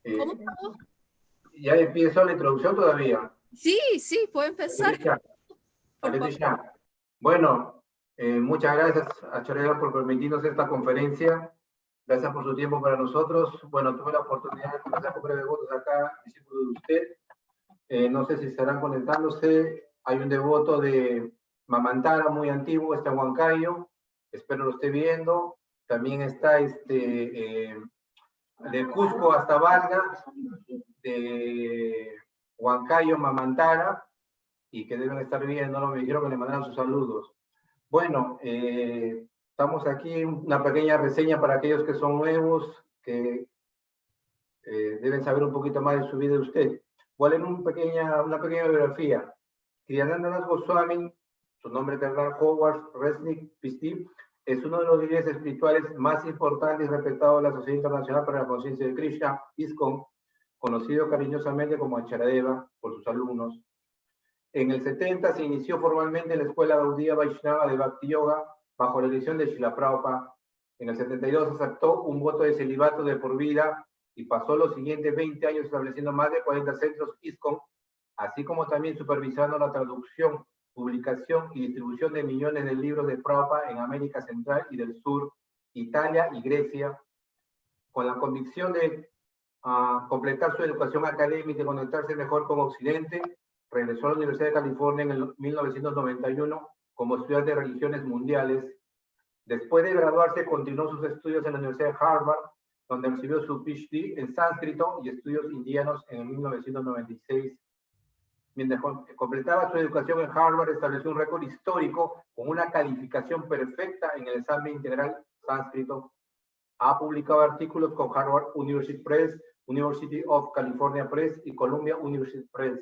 ¿Cómo? Eh, ya empiezo la introducción todavía. Sí, sí, puede empezar, Leticia, a por favor. Leticia. Bueno, muchas gracias a Choreda por permitirnos esta conferencia. Gracias por su tiempo para nosotros. Bueno, tuve la oportunidad de conversar con breve votos acá, discípulo de usted. No sé si estarán conectándose. Hay un devoto de Mamantara muy antiguo, está en Huancayo. Espero lo esté viendo. También está de Cusco hasta Valga, de Huancayo, Mamantara, y que deben estar viendo, me dijeron que le mandaran sus saludos. Bueno, estamos aquí, una pequeña reseña para aquellos que son nuevos, que deben saber un poquito más de su vida de usted. Voy a leer una pequeña biografía. Kriyananda Das Goswami, su nombre terrenal Howard Resnick Pisti, es uno de los líderes espirituales más importantes y respetados de la Sociedad Internacional para la Conciencia de Krishna, ISKCON, conocido cariñosamente como Acharadeva por sus alumnos. En el 70 se inició formalmente en la Escuela Gaudiya Vaishnava de Bhakti Yoga bajo la dirección de Srila Prabhupada. En el 72 aceptó un voto de celibato de por vida y pasó los siguientes 20 años estableciendo más de 40 centros ISKCON, así como también supervisando la traducción, publicación y distribución de millones de libros de Prabhupada en América Central y del Sur, Italia y Grecia, con la convicción de completar su educación académica y conectarse mejor con Occidente. Regresó a la Universidad de California en el 1991 como estudiante de religiones mundiales. Después de graduarse, continuó sus estudios en la Universidad de Harvard, donde recibió su PhD en sánscrito y estudios indianos en 1996. Mientras completaba su educación en Harvard, estableció un récord histórico con una calificación perfecta en el examen integral sánscrito. Ha publicado artículos con Harvard University Press, University of California Press y Columbia University Press.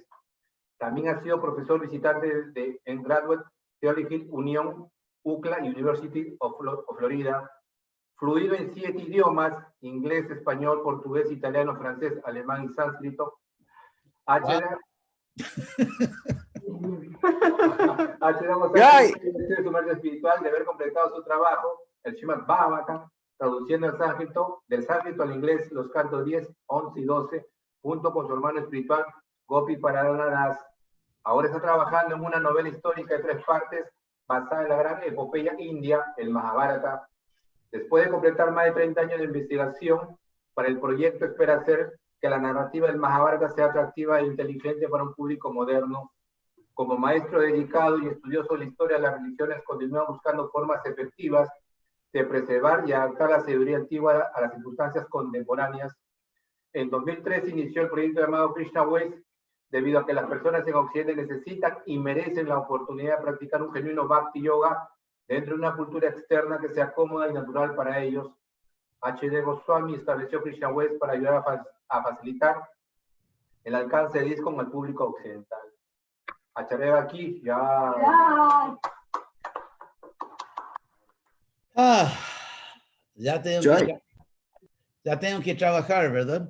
También ha sido profesor visitante en Graduate Theological Union, UCLA University of Florida. Fluido en 7 idiomas, inglés, español, portugués, italiano, francés, alemán y sánscrito. Wow. Ha tenido su marca espiritual de haber completado su trabajo, el Srimad Bhagavatam, traduciendo del sánscrito al inglés los cantos 10, 11 y 12, junto con su hermano espiritual Gopi Paradana Das. Ahora está trabajando en una novela histórica de 3 partes basada en la gran epopeya india, el Mahabharata. Después de completar más de 30 años de investigación para el proyecto, espera hacer que la narrativa del Mahabharata sea atractiva e inteligente para un público moderno. Como maestro dedicado y estudioso de la historia de las religiones, continúa buscando formas efectivas de preservar y adaptar la sabiduría antigua a las circunstancias contemporáneas. En 2003 inició el proyecto llamado Krishna Ways, debido a que las personas en Occidente necesitan y merecen la oportunidad de practicar un genuino Bhakti Yoga dentro de una cultura externa que sea cómoda y natural para ellos. H.D. Goswami estableció Krishna Ways para ayudar a facilitar el alcance de ISKCON al público occidental. Achareva aquí, ya. Ya tengo que trabajar, ¿verdad?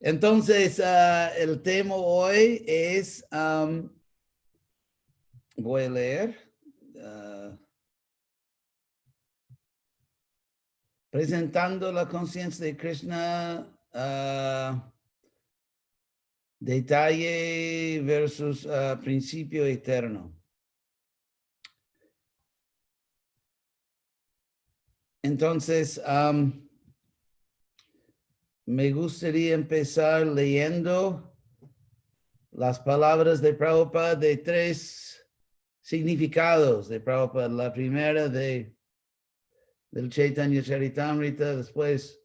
Entonces, el tema hoy es, voy a leer, presentando la conciencia de Krishna, detalle versus principio eterno. Entonces, me gustaría empezar leyendo las palabras de Prabhupada de 3 significados de Prabhupada. La primera del Chaitanya Charitamrita, después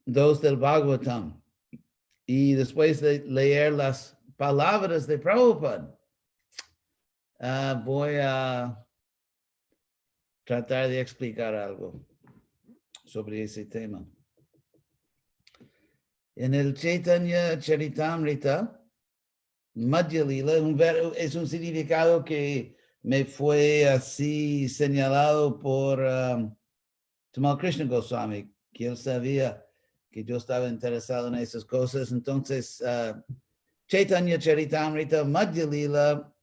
2 del Bhagavatam. Y después de leer las palabras de Prabhupada, voy a tratar de explicar algo sobre ese tema. En el Chaitanya Charitamrita, Madhya Lila es un significado que me fue así señalado por Tamal Krishna Goswami, que él sabía que yo estaba interesado en esas cosas. Entonces, Chaitanya Charitamrita, Madhya Lila,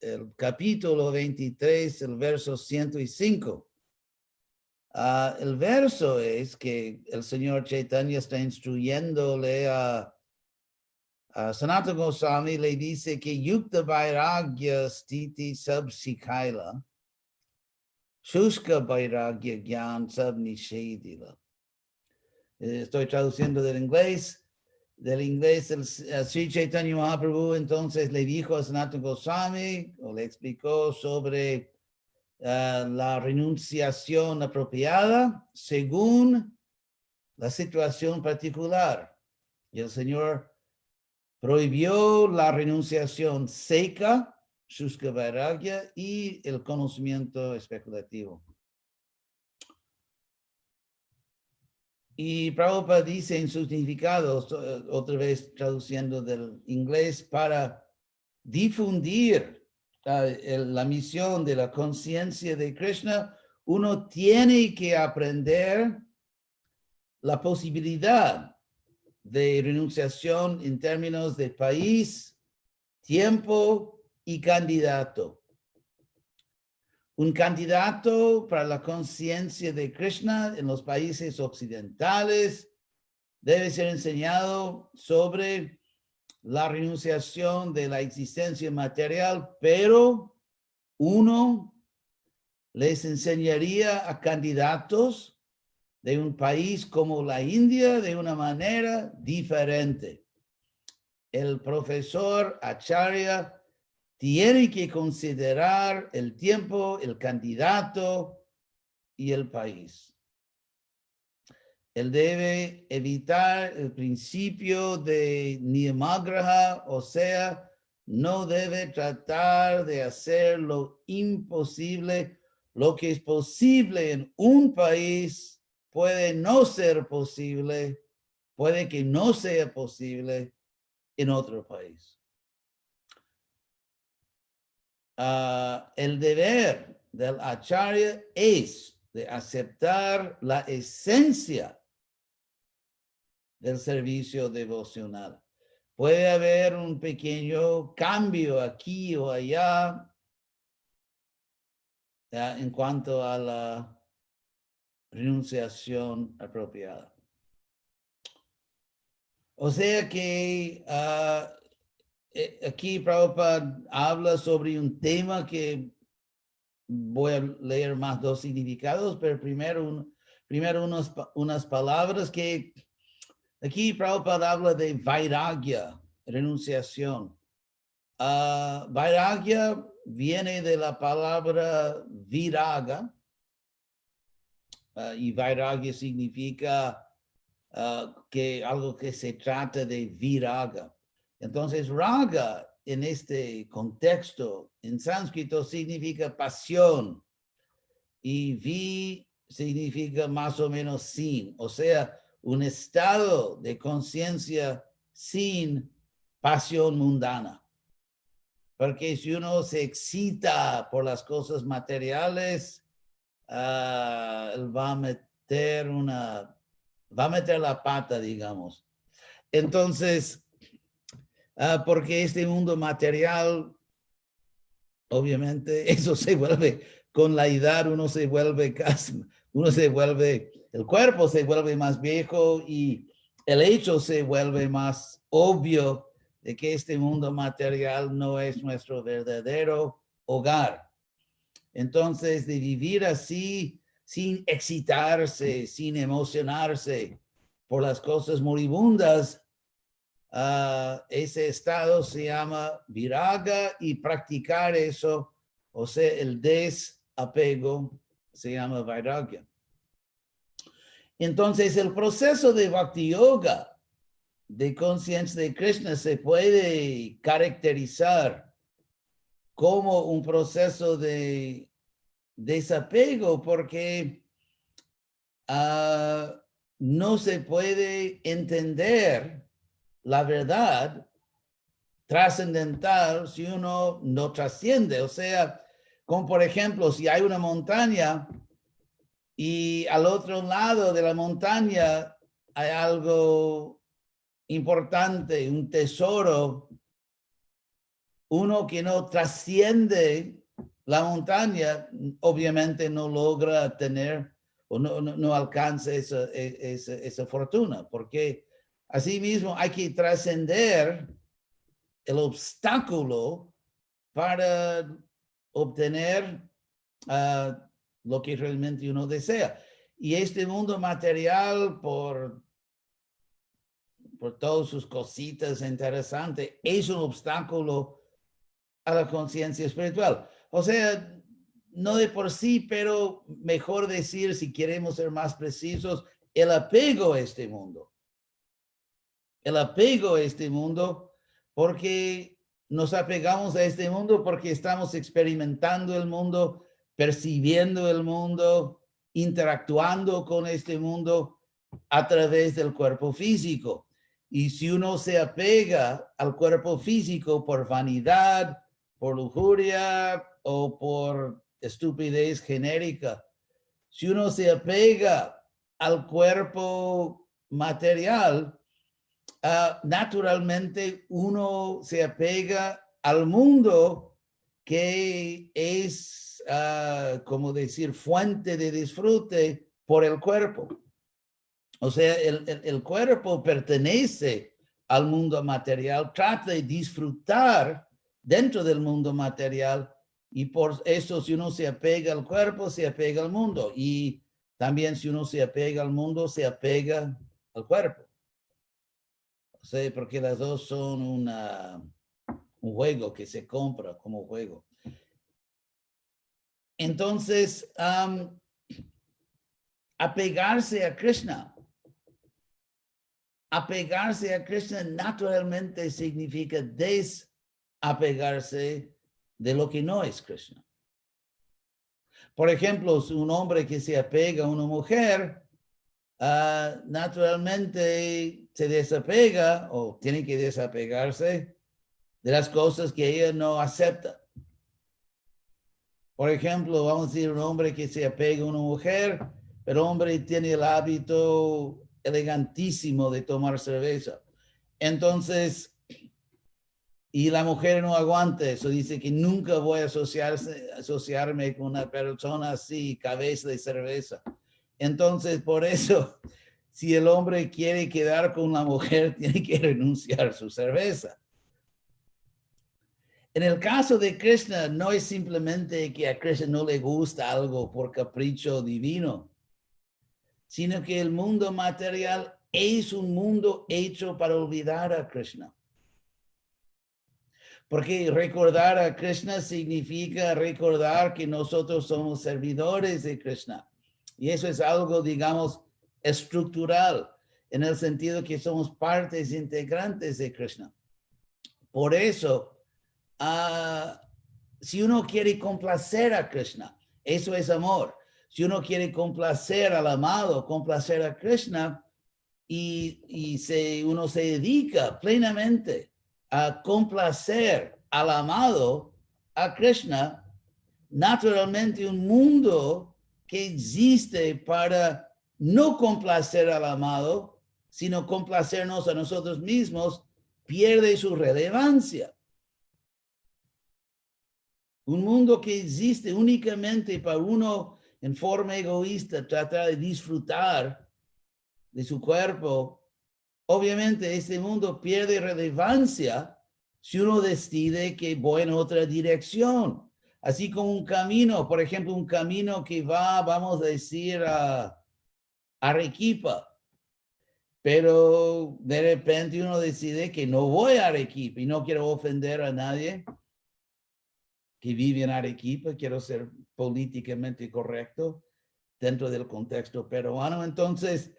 el capítulo 23, el verso 105. El verso es que el señor Chaitanya está instruyéndole a Sanatana Goswami, le dice que Yukta Vairagya Stiti Sab Sikhaila, Shushka Vairagya Gyan Sab Nishedila. Estoy traduciendo del inglés. El Sri Chaitanya Mahaprabhu entonces le dijo a Sanatana Goswami, o le explicó sobre la renunciación apropiada según la situación particular. Y el Señor prohibió la renunciación seca, Shushka Vairagya, y el conocimiento especulativo. Y Prabhupada dice en sus significados, otra vez traduciendo del inglés, para difundir la misión de la conciencia de Krishna, uno tiene que aprender la posibilidad de renunciación en términos de país, tiempo y candidato. Un candidato para la conciencia de Krishna en los países occidentales debe ser enseñado sobre la renunciación de la existencia material, pero uno les enseñaría a candidatos de un país como la India de una manera diferente. El profesor Acharya tiene que considerar el tiempo, el candidato y el país. Él debe evitar el principio de Niyamagraha, o sea, no debe tratar de hacer lo imposible. Lo que es posible en un país puede no ser posible, puede que no sea posible en otro país. El deber del Acharya es de aceptar la esencia del servicio devocional. Puede haber un pequeño cambio aquí o allá en cuanto a la renunciación apropiada. O sea que aquí Prabhupada habla sobre un tema que voy a leer más dos significados, pero primero unas palabras que aquí Prabhupada habla de vairagya, renunciación. Vairagya viene de la palabra viraga, y vairagya significa que algo que se trata de viraga. Entonces, raga en este contexto en sánscrito significa pasión y vi significa más o menos sin, o sea, un estado de conciencia sin pasión mundana. Porque si uno se excita por las cosas materiales, él va a meter la pata, digamos. Entonces, porque este mundo material, obviamente, eso se vuelve, con la edad el cuerpo se vuelve más viejo y el hecho se vuelve más obvio de que este mundo material no es nuestro verdadero hogar. Entonces, de vivir así, sin excitarse, sin emocionarse por las cosas moribundas, ese estado se llama viraga, y practicar eso, o sea, el desapego, se llama vairagya. Entonces, el proceso de Bhakti Yoga, de conciencia de Krishna, se puede caracterizar como un proceso de desapego, porque no se puede entender la verdad trascendental si uno no trasciende. O sea, como por ejemplo, si hay una montaña y al otro lado de la montaña hay algo importante, un tesoro, uno que no trasciende la montaña obviamente no logra tener o no alcanza esa fortuna, porque asimismo hay que trascender el obstáculo para obtener lo que realmente uno desea. Y este mundo material, por todas sus cositas interesantes, es un obstáculo a la conciencia espiritual. O sea, no de por sí, pero mejor decir, si queremos ser más precisos, el apego a este mundo. El apego a este mundo, porque nos apegamos a este mundo porque estamos experimentando el mundo, percibiendo el mundo, interactuando con este mundo a través del cuerpo físico. Y si uno se apega al cuerpo físico por vanidad, por lujuria o por estupidez genérica, si uno se apega al cuerpo material, naturalmente uno se apega al mundo que es, como decir, fuente de disfrute por el cuerpo. O sea, el cuerpo pertenece al mundo material, trata de disfrutar dentro del mundo material, y por eso si uno se apega al cuerpo, se apega al mundo. Y también si uno se apega al mundo, se apega al cuerpo. O sea, porque las dos son un juego que se compra como juego. Entonces, apegarse a Krishna. Apegarse a Krishna naturalmente significa desapegarse de lo que no es Krishna. Por ejemplo, un hombre que se apega a una mujer, naturalmente se desapega o tiene que desapegarse de las cosas que ella no acepta. Por ejemplo, vamos a decir un hombre que se apega a una mujer, pero el hombre tiene el hábito elegantísimo de tomar cerveza. Entonces, y la mujer no aguanta eso, dice que nunca voy a asociarme con una persona así, cabeza de cerveza. Entonces, por eso, si el hombre quiere quedar con la mujer, tiene que renunciar a su cerveza. En el caso de Krishna, no es simplemente que a Krishna no le gusta algo por capricho divino, sino que el mundo material es un mundo hecho para olvidar a Krishna. Porque recordar a Krishna significa recordar que nosotros somos servidores de Krishna. Y eso es algo, digamos, estructural, en el sentido que somos partes integrantes de Krishna. Por eso, si uno quiere complacer a Krishna, eso es amor. Si uno quiere complacer al amado, complacer a Krishna, y uno se dedica plenamente a complacer al amado, a Krishna, naturalmente un mundo que existe para no complacer al amado, sino complacernos a nosotros mismos, pierde su relevancia. Un mundo que existe únicamente para uno en forma egoísta, tratar de disfrutar de su cuerpo, obviamente este mundo pierde relevancia si uno decide que voy en otra dirección. Así como un camino, por ejemplo, un camino que va, vamos a decir, a Arequipa, pero de repente uno decide que no voy a Arequipa y no quiero ofender a nadie que vive en Arequipa, quiero ser políticamente correcto dentro del contexto peruano. Entonces,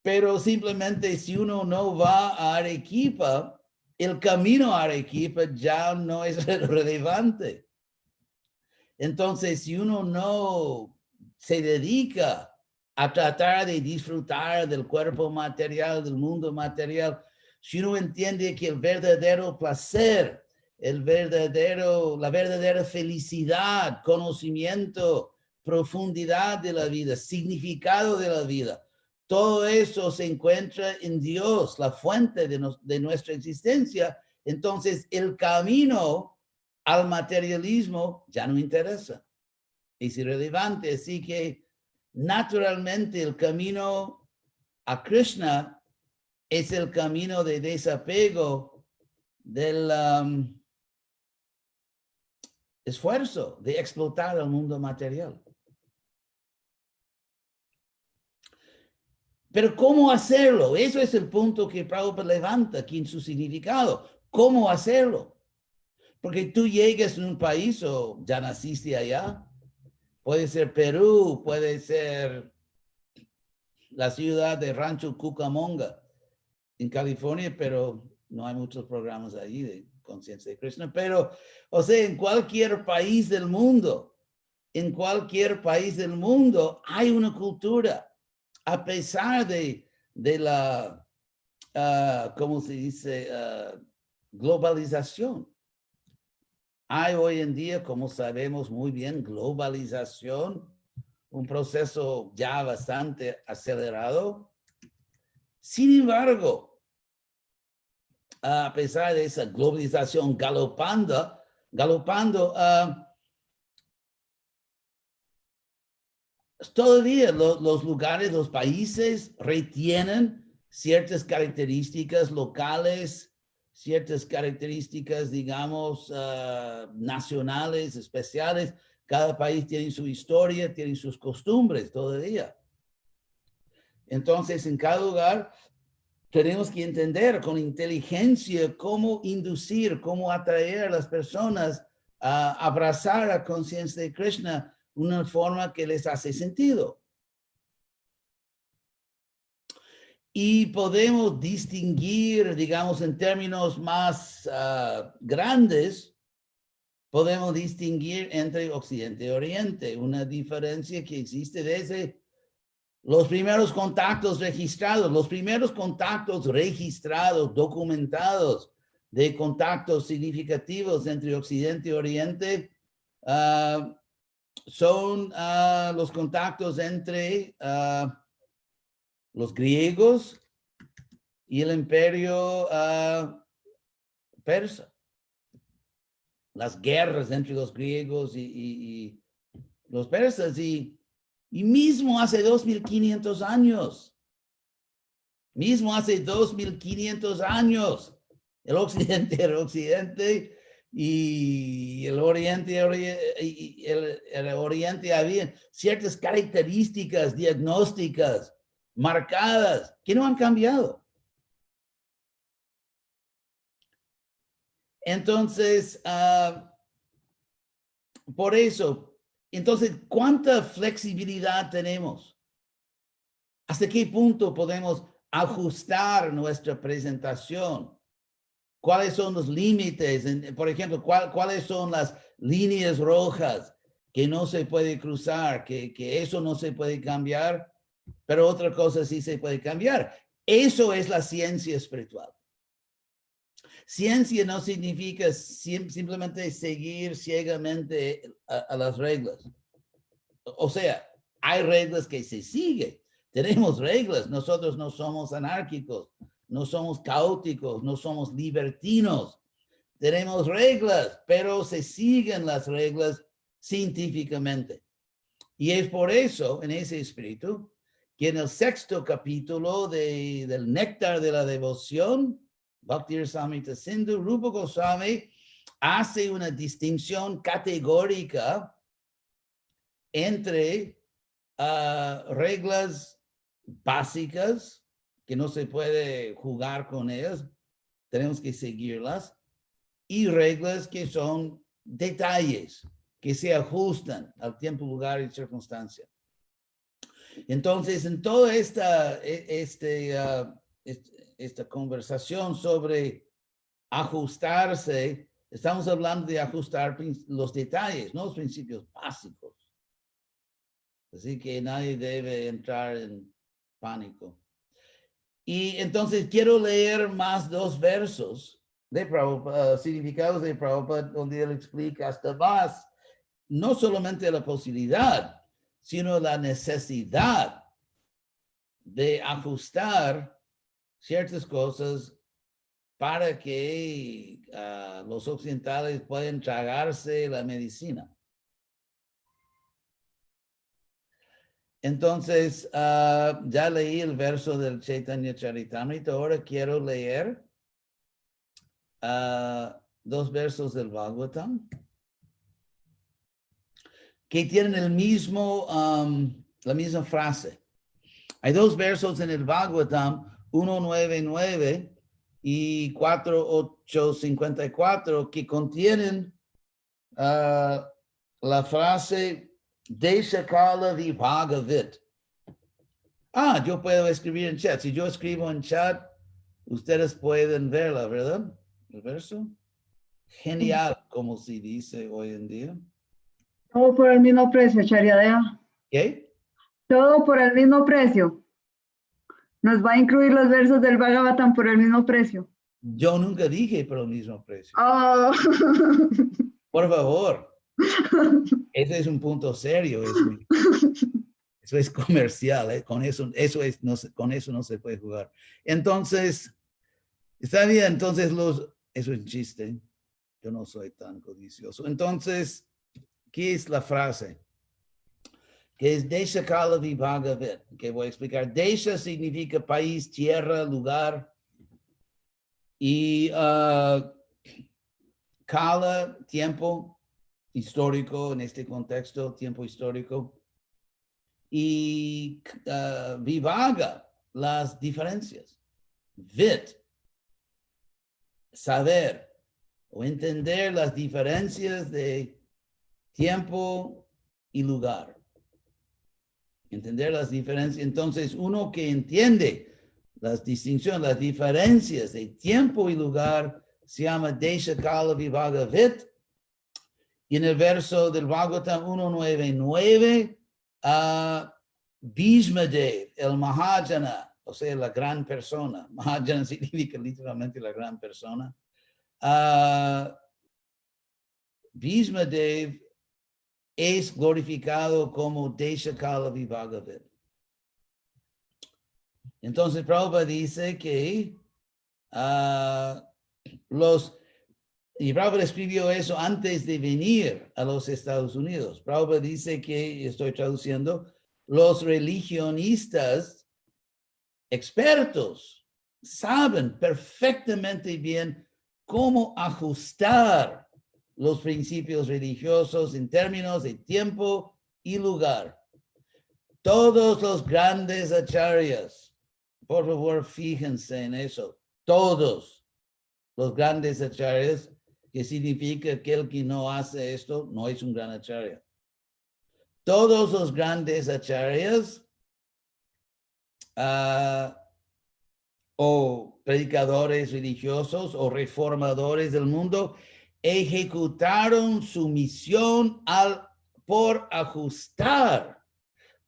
pero simplemente si uno no va a Arequipa, el camino a Arequipa ya no es relevante. Entonces, si uno no se dedica a tratar de disfrutar del cuerpo material, del mundo material, si uno entiende que el verdadero placer, la verdadera felicidad, conocimiento, profundidad de la vida, significado de la vida, todo eso se encuentra en Dios, la fuente de nuestra existencia. Entonces, el camino al materialismo ya no interesa. Es irrelevante. Así que naturalmente el camino a Krishna es el camino de desapego del esfuerzo de explotar el mundo material. Pero ¿cómo hacerlo? Eso es el punto que Prabhupada levanta aquí en su significado. ¿Cómo hacerlo? Porque tú llegas a un país o ya naciste allá, puede ser Perú, puede ser la ciudad de Rancho Cucamonga en California, pero no hay muchos programas allí de conciencia de Krishna. Pero, o sea, en cualquier país del mundo, hay una cultura, a pesar de la, ¿cómo se dice? Globalización. Hay hoy en día, como sabemos muy bien, globalización, un proceso ya bastante acelerado. Sin embargo, a pesar de esa globalización galopando, todavía los lugares, los países retienen ciertas características locales, ciertas características, digamos, nacionales, especiales. Cada país tiene su historia, tiene sus costumbres todavía. Entonces, en cada lugar tenemos que entender con inteligencia cómo inducir, cómo atraer a las personas a abrazar la conciencia de Krishna de una forma que les hace sentido. Y podemos distinguir, digamos, en términos más grandes, podemos distinguir entre Occidente y Oriente, una diferencia que existe desde los primeros contactos registrados, documentados, de contactos significativos entre Occidente y Oriente, son los contactos entre los griegos y el imperio persa. Las guerras entre los griegos y los persas. Y mismo hace 2.500 años, el Occidente era Occidente y el Oriente había ciertas características diagnósticas marcadas que no han cambiado. Entonces, por eso, ¿cuánta flexibilidad tenemos? ¿Hasta qué punto podemos ajustar nuestra presentación? ¿Cuáles son los límites? Por ejemplo, ¿cuáles son las líneas rojas que no se puede cruzar, que eso no se puede cambiar, pero otra cosa sí se puede cambiar? Eso es la ciencia espiritual. Ciencia no significa simplemente seguir ciegamente a las reglas. O sea, hay reglas que se siguen. Tenemos reglas. Nosotros no somos anárquicos, no somos caóticos, no somos libertinos. Tenemos reglas, pero se siguen las reglas científicamente. Y es por eso, en ese espíritu, que en el 6º capítulo del Néctar de la Devoción, Bhakti Rasamrita Sindhu, Rupa Goswami hace una distinción categórica entre reglas básicas que no se puede jugar con ellas, tenemos que seguirlas, y reglas que son detalles que se ajustan al tiempo, lugar y circunstancia. Entonces, en toda esta conversación sobre ajustarse, estamos hablando de ajustar los detalles, no los principios básicos. Así que nadie debe entrar en pánico. Y entonces quiero leer más 2 versos de Prabhupada, significados de Prabhupada, donde él explica hasta más, no solamente la posibilidad, sino la necesidad de ajustar ciertas cosas para que los occidentales puedan tragarse la medicina. Entonces, ya leí el verso del Chaitanya Charitamrita. Ahora quiero leer dos versos del Bhagavatam que tienen el mismo, la misma frase. Hay dos versos en el Bhagavatam, 1.9.9 y 4.8.54, que contienen la frase Deshakala Vibhagavit. Yo puedo escribir en chat. Si yo escribo en chat, ustedes pueden verla, ¿verdad? El verso. Genial, como se dice hoy en día. Todo por el mismo precio, Chariadea. ¿Qué? Todo por el mismo precio. Nos va a incluir los versos del Bhagavatam por el mismo precio. Yo nunca dije por el mismo precio. Oh. Por favor. Ese es un punto serio. Eso es comercial. Con eso no se puede jugar. Entonces, está bien. Entonces, eso es un chiste. Yo no soy tan codicioso. Entonces, ¿qué es la frase? Que es Desha Kala Vibhagavit, que voy a explicar. Desha significa país, tierra, lugar. Y Kala, tiempo histórico, en este contexto, tiempo histórico. Y Vibhaga, las diferencias. Vit, saber o entender las diferencias de tiempo y lugar. Entender las diferencias. Entonces, uno que entiende las distinciones, las diferencias de tiempo y lugar, se llama Desha Kala Vibhagavit. Y en el verso del Bhagavatam 1.9.9, Bhishmadev, el Mahajana, o sea, la gran persona. Mahajana significa literalmente la gran persona. Bhishmadev es glorificado como Desha Kala Vibhagavit. Entonces, Prabhupada dice que y Prabhupada escribió eso antes de venir a los Estados Unidos. Prabhupada dice que, estoy traduciendo, los religionistas expertos saben perfectamente bien cómo ajustar los principios religiosos en términos de tiempo y lugar. Todos los grandes acharyas, por favor, fíjense en eso, todos los grandes acharyas, que significa que el que no hace esto no es un gran acharya. Todos los grandes acharyas o predicadores religiosos o reformadores del mundo ejecutaron su misión por ajustar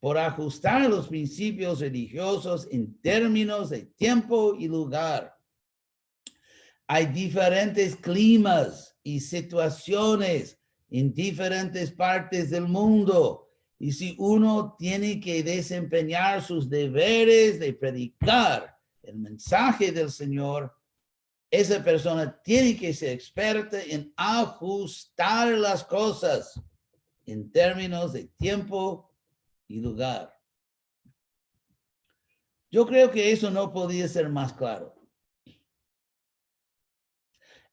los principios religiosos en términos de tiempo y lugar. Hay diferentes climas y situaciones en diferentes partes del mundo. Y si uno tiene que desempeñar sus deberes de predicar el mensaje del Señor, esa persona tiene que ser experta en ajustar las cosas en términos de tiempo y lugar. Yo creo que eso no podía ser más claro.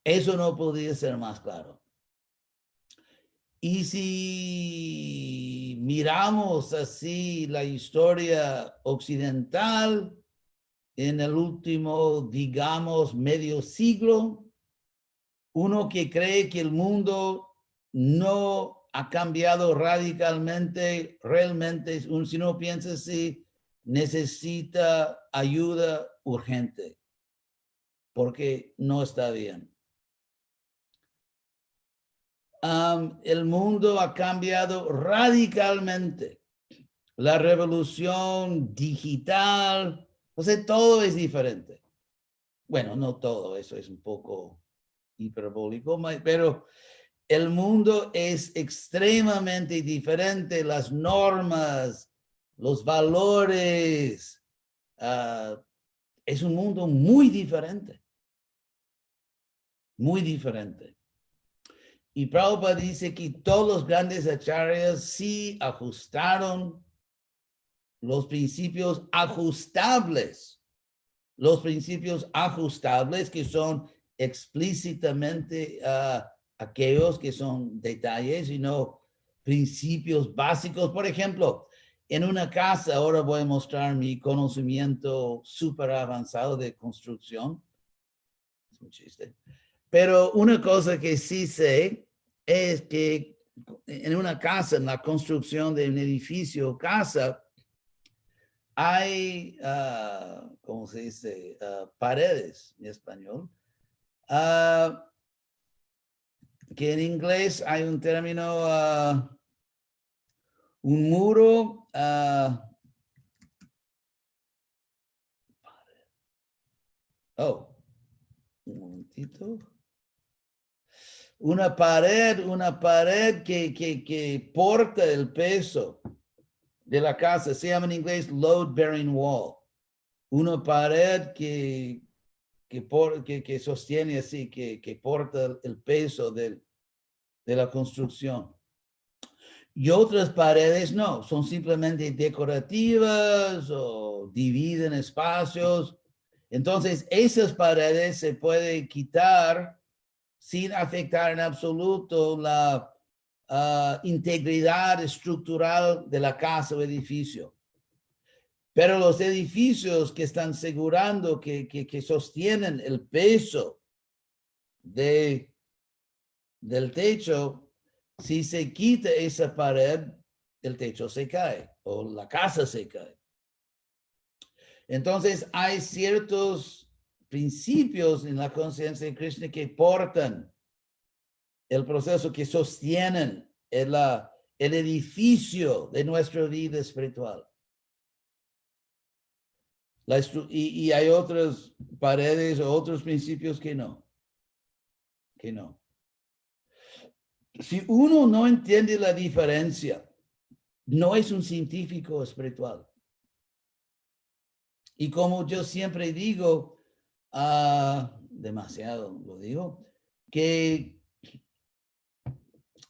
Eso no podía ser más claro. Y si miramos así la historia occidental en el último, digamos, medio siglo, uno que cree que el mundo no ha cambiado radicalmente, realmente, si uno piensa así, necesita ayuda urgente, porque no está bien. El mundo ha cambiado radicalmente. La revolución digital, o sea, todo es diferente. Bueno, no todo, eso es un poco hiperbólico, pero el mundo es extremadamente diferente. Las normas, los valores, es un mundo muy diferente. Muy diferente. Y Prabhupada dice que todos los grandes acharyas sí ajustaron los principios ajustables. Los principios ajustables que son explícitamente aquellos que son detalles y no principios básicos. Por ejemplo, en una casa, ahora voy a mostrar mi conocimiento súper avanzado de construcción. Es un chiste. Pero una cosa que sí sé es que en una casa, en la construcción de un edificio o casa, hay, ¿cómo se dice? Paredes en español. Que en inglés hay un término, un muro. Un momentito. Una pared que porta el peso de la casa. Se llama en inglés load bearing wall. Una pared que sostiene así, que porta el peso de la construcción. Y otras paredes no, son simplemente decorativas o dividen espacios. Entonces, esas paredes se pueden quitar sin afectar en absoluto la integridad estructural de la casa o edificio. Pero los edificios que están asegurando que sostienen el peso del techo, si se quita esa pared, el techo se cae o la casa se cae. Entonces hay ciertos principios en la conciencia de Krishna que portan el proceso, que sostienen el edificio de nuestra vida espiritual. Y hay otras paredes o otros principios que no. Si uno no entiende la diferencia, no es un científico espiritual. Y como yo siempre digo, demasiado lo digo, que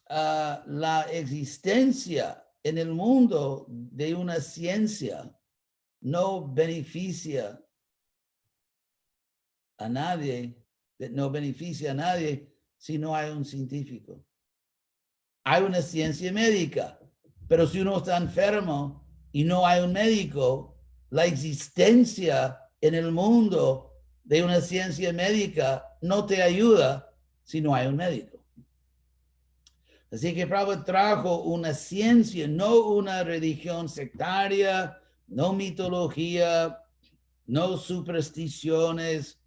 la existencia en el mundo de una ciencia no beneficia a nadie si no hay un científico. Hay una ciencia médica, pero si uno está enfermo y no hay un médico, la existencia en el mundo de una ciencia médica no te ayuda si no hay un médico. Así que Prabhupada trajo una ciencia, no una religión sectaria, no mitología, no supersticiones,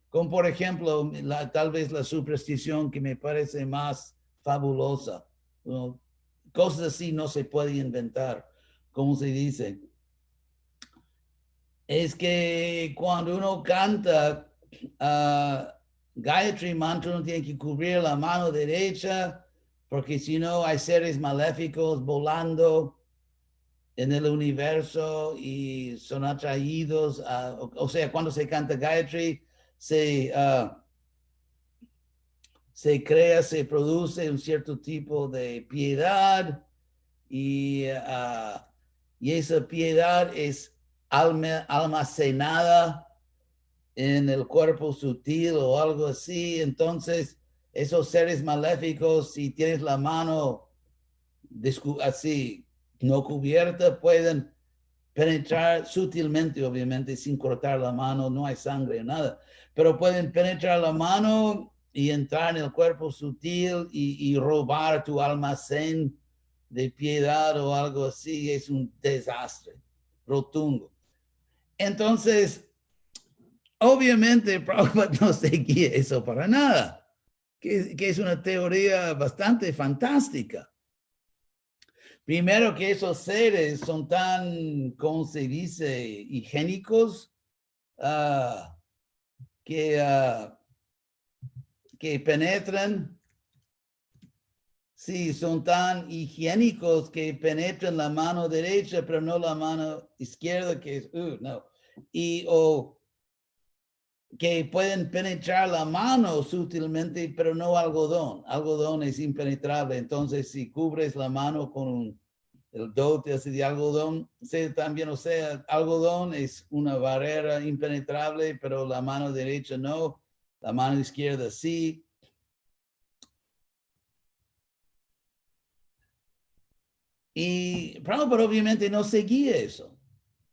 como por ejemplo, tal vez la superstición que me parece más fabulosa. Cosas así no se puede inventar, como se dice. Es que cuando uno canta Gayatri Mantra, uno tiene que cubrir la mano derecha, porque si no hay seres maléficos volando en el universo y son atraídos, o sea, cuando se canta Gayatri, se crea, se produce un cierto tipo de piedad y esa piedad es almacenada en el cuerpo sutil o algo así. Entonces, esos seres maléficos, si tienes la mano así, no cubierta, pueden penetrar sutilmente, obviamente, sin cortar la mano, no hay sangre, nada, pero pueden penetrar la mano y entrar en el cuerpo sutil y robar tu almacén de piedad o algo así. Es un desastre rotundo. Entonces, obviamente, Prabhupada no seguía eso para nada, que es una teoría bastante fantástica. Primero que esos seres son tan, ¿cómo se dice?, higiénicos, que penetran. Sí, son tan higiénicos que penetran la mano derecha, pero no la mano izquierda, que es, no. O que pueden penetrar la mano sutilmente, pero no algodón. Algodón es impenetrable. Entonces, si cubres la mano con el dote así de algodón, también, o sea, algodón es una barrera impenetrable, pero la mano derecha no, la mano izquierda sí. Y Prabhupada obviamente no seguía eso.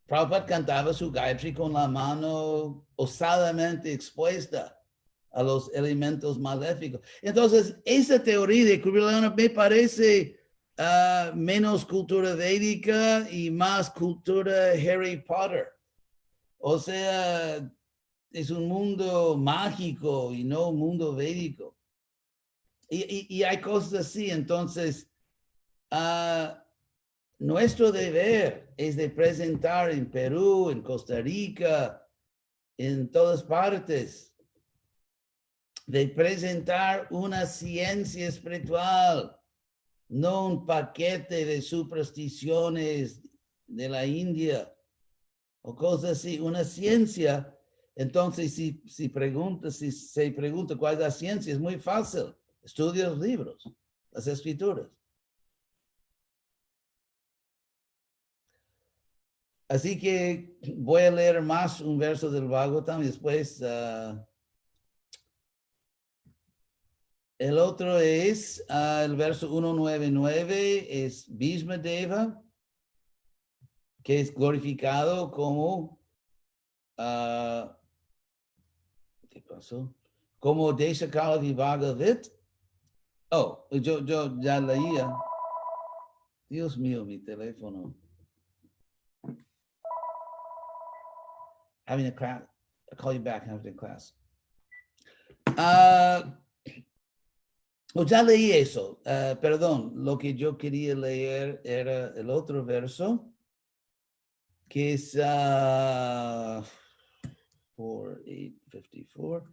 Prabhupada cantaba su Gayatri con la mano osadamente expuesta a los elementos maléficos. Entonces, esa teoría de Kripalana me parece menos cultura védica y más cultura Harry Potter. O sea, es un mundo mágico y no un mundo védico. Y hay cosas así. Entonces, nuestro deber es de presentar en Perú, en Costa Rica, en todas partes, de presentar una ciencia espiritual, no un paquete de supersticiones de la India o cosas así, una ciencia. Entonces, si se pregunta cuál es la ciencia, es muy fácil. Estudia los libros, las escrituras. Así que voy a leer más un verso del Bhagavatam y después el otro es el verso 199, es Bhishma Deva, que es glorificado como, ¿qué pasó? Como Deshakala Vibhagavit. Oh, yo ya leía. Dios mío, mi teléfono. Having a class, I'll call you back after class. Ya leí eso, perdón, lo que yo quería leer era el otro verso, que es 4854,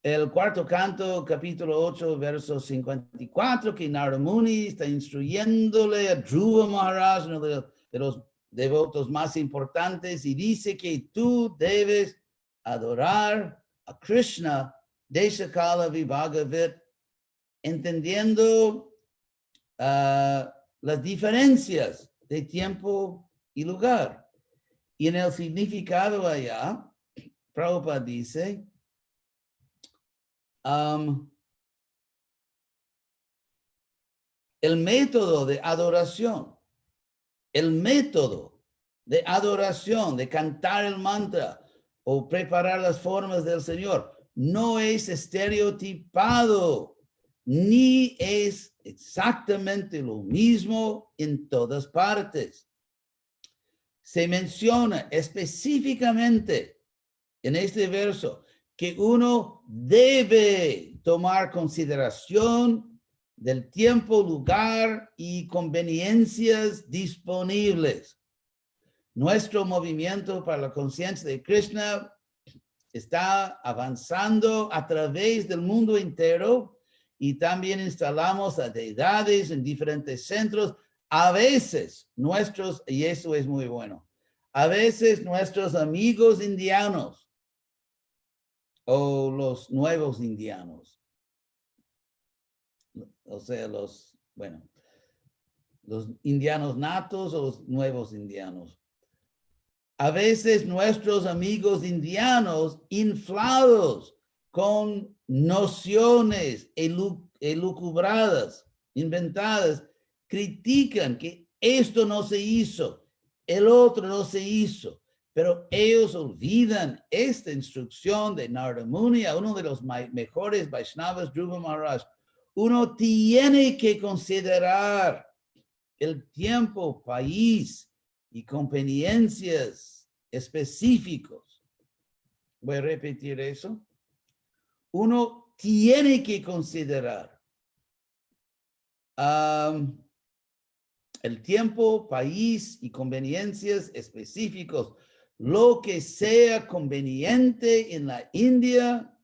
el cuarto canto, capítulo 8, verso 54, que Narada Muni está instruyéndole a Dhruva Maharaj, uno de los devotos más importantes, y dice que tú debes adorar a Krishna Deshakala Vibhagavit, entendiendo las diferencias de tiempo y lugar. Y en el significado allá, Prabhupada dice, el método de adoración, de cantar el mantra o preparar las formas del Señor, no es estereotipado, ni es exactamente lo mismo en todas partes. Se menciona específicamente en este verso que uno debe tomar consideración del tiempo, lugar y conveniencias disponibles. Nuestro movimiento para la conciencia de Krishna está avanzando a través del mundo entero y también instalamos a deidades en diferentes centros. A veces y eso es muy bueno, a veces nuestros amigos indianos o los nuevos indianos, o sea, los indianos natos o los nuevos indianos. A veces nuestros amigos indianos inflados con nociones elucubradas, inventadas, critican que esto no se hizo, el otro no se hizo, pero ellos olvidan esta instrucción de Narada Muni, a uno de los mejores Vaishnavas, Dhruva Maharaj. Uno tiene que considerar el tiempo, país y conveniencias específicos. Voy a repetir eso. Uno tiene que considerar el tiempo, país y conveniencias específicos. Lo que sea conveniente en la India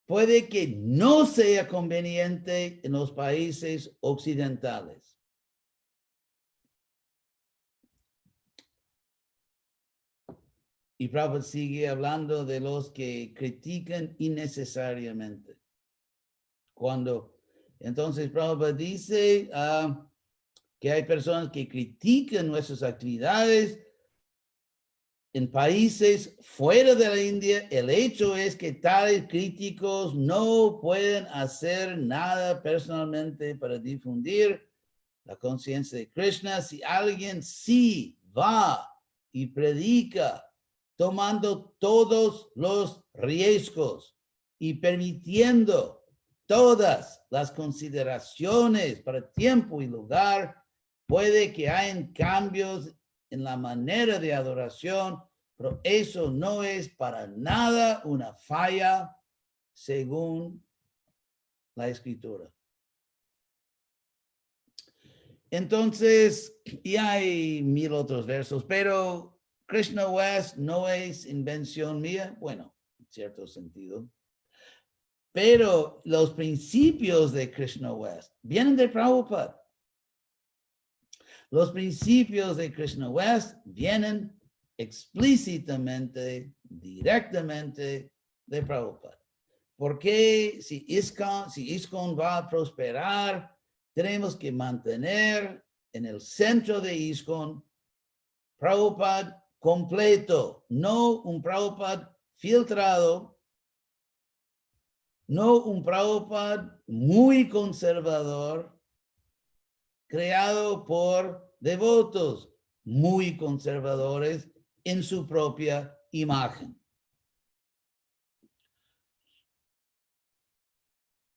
puede que no sea conveniente en los países occidentales. Y Prabhupada sigue hablando de los que critican innecesariamente. Entonces Prabhupada dice, que hay personas que critican nuestras actividades en países fuera de la India. El hecho es que tales críticos no pueden hacer nada personalmente para difundir la conciencia de Krishna. Si alguien sí va y predica tomando todos los riesgos y permitiendo todas las consideraciones para tiempo y lugar, puede que hayan cambios en la manera de adoración, pero eso no es para nada una falla según la escritura. Entonces, y hay 1000 otros versos, pero Krishna West no es invención mía, bueno, en cierto sentido. Pero los principios de Krishna West vienen de Prabhupada. Los principios de Krishna West vienen explícitamente, directamente de Prabhupada. Porque si ISKCON va a prosperar, tenemos que mantener en el centro de ISKCON Prabhupada completo, no un Prabhupada filtrado, no un Prabhupada muy conservador, creado por devotos muy conservadores en su propia imagen.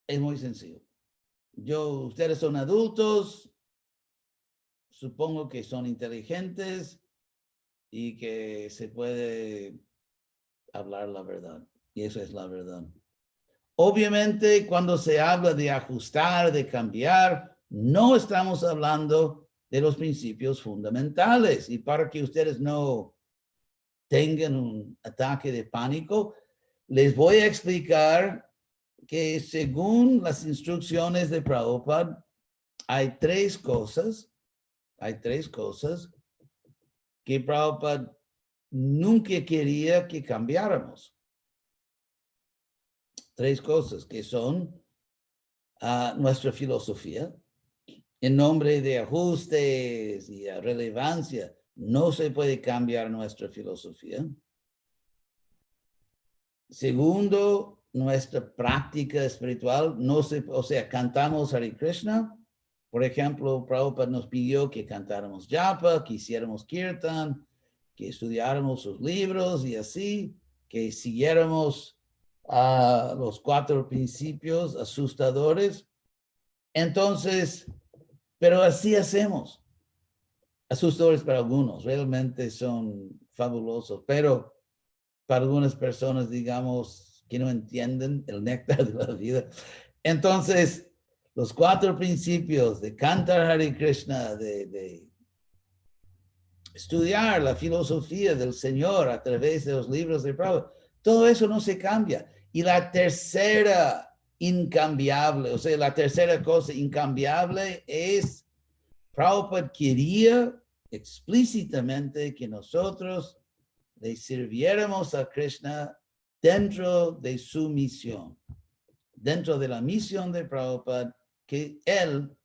Es muy sencillo. Ustedes son adultos, supongo que son inteligentes y que se puede hablar la verdad. Y eso es la verdad. Obviamente, cuando se habla de ajustar, de cambiar, no estamos hablando de los principios fundamentales. Y para que ustedes no tengan un ataque de pánico, les voy a explicar que según las instrucciones de Prabhupada, hay tres cosas que Prabhupada nunca quería que cambiáramos. Tres cosas que son nuestra filosofía. En nombre de ajustes y relevancia, no se puede cambiar nuestra filosofía. Segundo, nuestra práctica espiritual, cantamos Hare Krishna. Por ejemplo, Prabhupada nos pidió que cantáramos japa, que hiciéramos kirtan, que estudiáramos sus libros y así, que siguiéramos los 4 principios asustadores. Entonces, pero así hacemos. Asustadores para algunos, realmente son fabulosos, pero para algunas personas, digamos, que no entienden el néctar de la vida. Entonces, los 4 principios de cantar Hare Krishna, de estudiar la filosofía del Señor a través de los libros de Prabhupada, todo eso no se cambia. Y la tercera incambiable, la tercera cosa incambiable es, Prabhupada quería explícitamente que nosotros le sirviéramos a Krishna dentro de su misión, dentro de la misión de Prabhupada, que él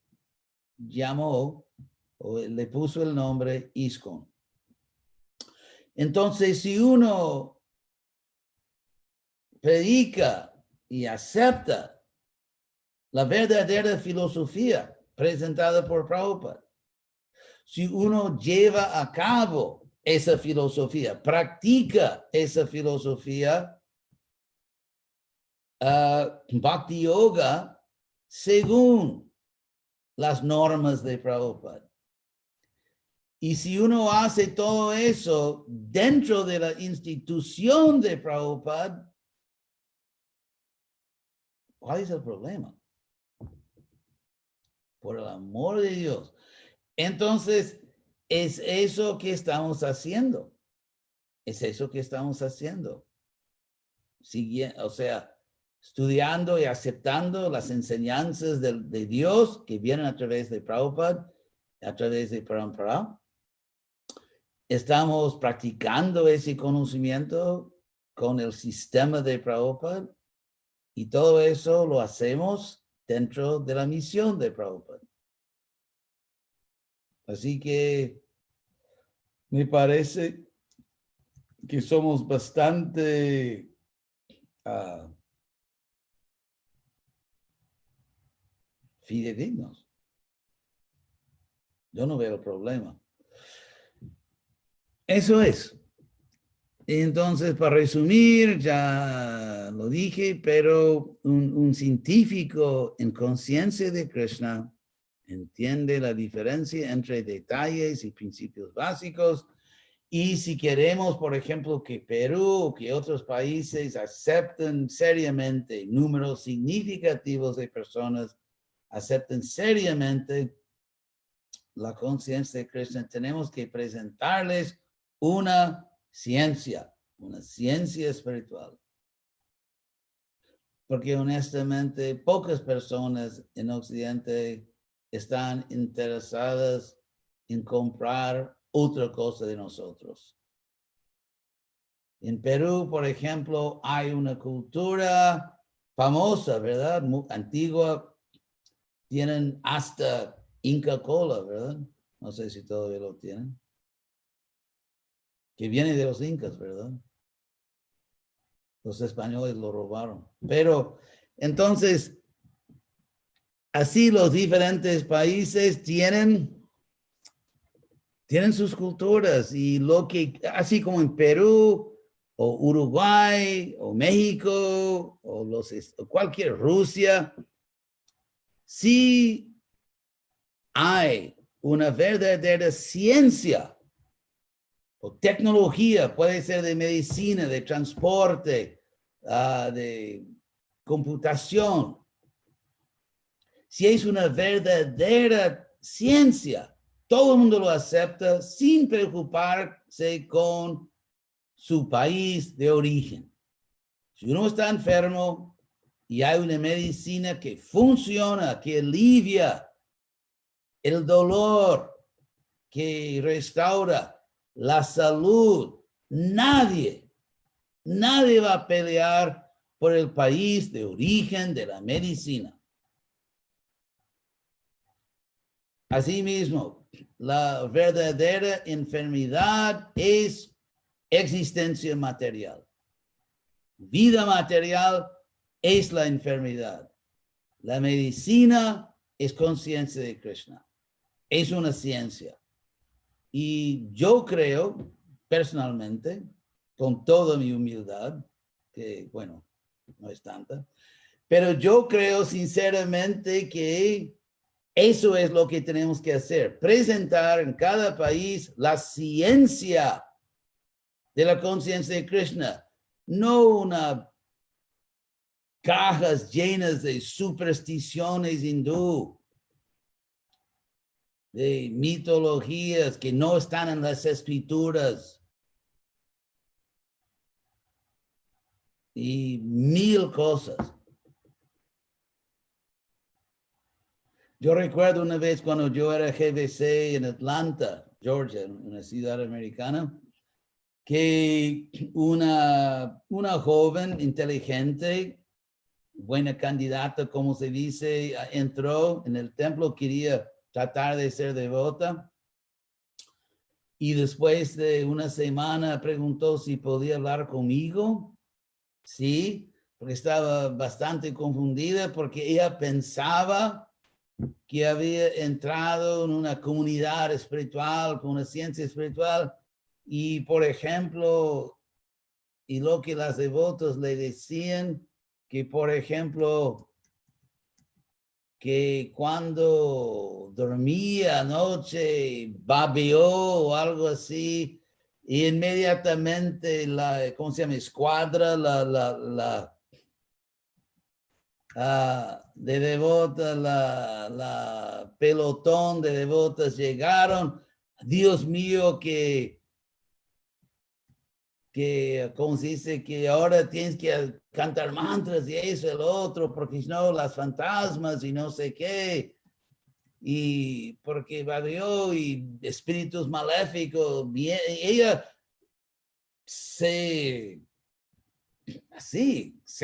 llamó o le puso el nombre ISKCON. Entonces, si uno predica y acepta la verdadera filosofía presentada por Prabhupada, si uno lleva a cabo esa filosofía, practica esa filosofía, Bhakti Yoga, según las normas de Prabhupada. Y si uno hace todo eso dentro de la institución de Prabhupada, ¿cuál es el problema? Por el amor de Dios. Entonces, es eso que estamos haciendo. Es eso que estamos haciendo. Estudiando y aceptando las enseñanzas de Dios que vienen a través de Prabhupada, a través de Parampara. Estamos practicando ese conocimiento con el sistema de Prabhupada y todo eso lo hacemos dentro de la misión de Prabhupada. Así que me parece que somos bastante fidedignos. Yo no veo el problema. Eso es. Entonces, para resumir, ya lo dije, pero un científico en conciencia de Krishna entiende la diferencia entre detalles y principios básicos. Y si queremos, por ejemplo, que Perú o que otros países acepten seriamente números significativos de personas, acepten seriamente la conciencia de Krishna, tenemos que presentarles una ciencia espiritual. Porque honestamente, pocas personas en Occidente están interesadas en comprar otra cosa de nosotros. En Perú, por ejemplo, hay una cultura famosa, ¿verdad? Muy antigua. Tienen hasta Inca Cola, ¿verdad? No sé si todavía lo tienen. Que viene de los incas, ¿verdad? Los españoles lo robaron. Pero entonces, así los diferentes países tienen sus culturas y lo que, así como en Perú o Uruguay o México o cualquier Rusia, sí hay una verdadera ciencia o tecnología, puede ser de medicina, de transporte, de computación. Si es una verdadera ciencia, todo el mundo lo acepta sin preocuparse con su país de origen. Si uno está enfermo y hay una medicina que funciona, que alivia el dolor, que restaura la salud, nadie va a pelear por el país de origen de la medicina. Asimismo, la verdadera enfermedad es existencia material. Vida material es la enfermedad. La medicina es conciencia de Krishna. Es una ciencia. Y yo creo, personalmente, con toda mi humildad, que bueno, no es tanta, pero yo creo sinceramente que eso es lo que tenemos que hacer, presentar en cada país la ciencia de la conciencia de Krishna, no una cajas llenas de supersticiones hindú, de mitologías que no están en las escrituras y mil cosas. Yo recuerdo una vez cuando yo era GBC en Atlanta, Georgia, una ciudad americana, que una joven inteligente, buena candidata, como se dice, entró en el templo, quería tratar de ser devota. Y después de una semana preguntó si podía hablar conmigo. Sí, porque estaba bastante confundida porque ella pensaba que había entrado en una comunidad espiritual, con una ciencia espiritual. Y, por ejemplo, y lo que las devotas le decían, que, por ejemplo, que cuando dormía anoche babeó o algo así, y inmediatamente ¿cómo se llama? Escuadra, de devotas, la pelotón de devotas llegaron. Dios mío, como se dice, que ahora tienes que cantar mantras y eso, el otro, porque si no, las fantasmas y no sé qué, y porque varió y espíritus maléficos, bien, ella se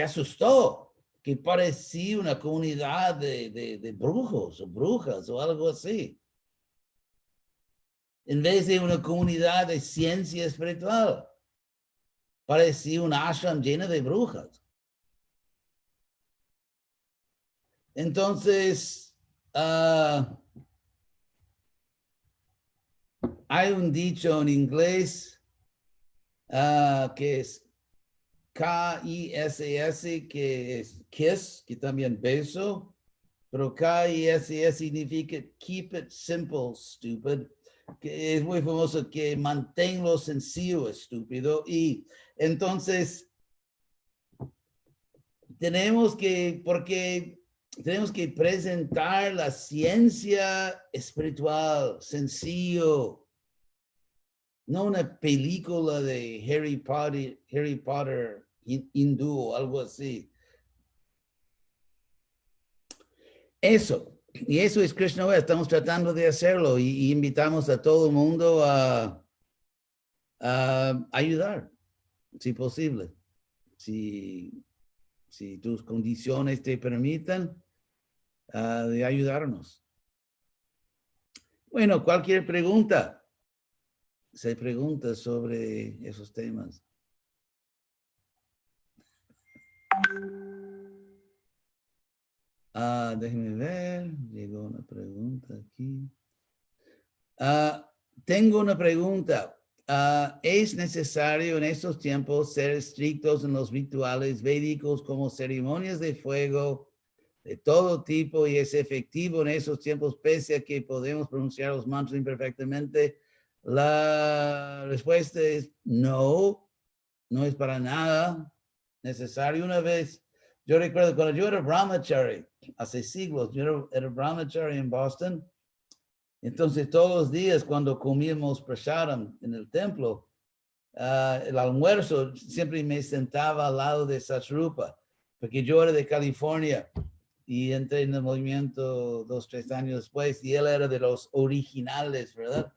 asustó, que parecía una comunidad de brujos o brujas o algo así. en vez de una comunidad de ciencia espiritual. Parecía un ashram lleno de brujas. Entonces, hay un dicho en inglés que es K-I-S-S, que es kiss, que también beso, pero K-I-S-S significa keep it simple, stupid, que es muy famoso, que manténlo sencillo, estúpido. Y entonces, tenemos que presentar la ciencia espiritual, sencillo, no una película de Harry Potter hindú o algo así. Eso, y eso es Krishna. Estamos tratando de hacerlo y invitamos a todo el mundo a ayudar, si posible. Si tus condiciones te permitan, de ayudarnos. Bueno, cualquier pregunta. Se pregunta sobre esos temas. Déjenme ver, llegó una pregunta aquí. Tengo una pregunta. ¿Es necesario en estos tiempos ser estrictos en los rituales védicos como ceremonias de fuego de todo tipo y es efectivo en esos tiempos pese a que podemos pronunciar los mantras imperfectamente? La respuesta es no, no es para nada necesario. Una vez, yo recuerdo cuando yo era brahmachari, hace siglos, yo era brahmachari en Boston. Entonces todos los días cuando comíamos prasadam en el templo, el almuerzo siempre me sentaba al lado de Satsrupa, porque yo era de California y entré en el movimiento 2, 3 años después y él era de los originales, ¿verdad?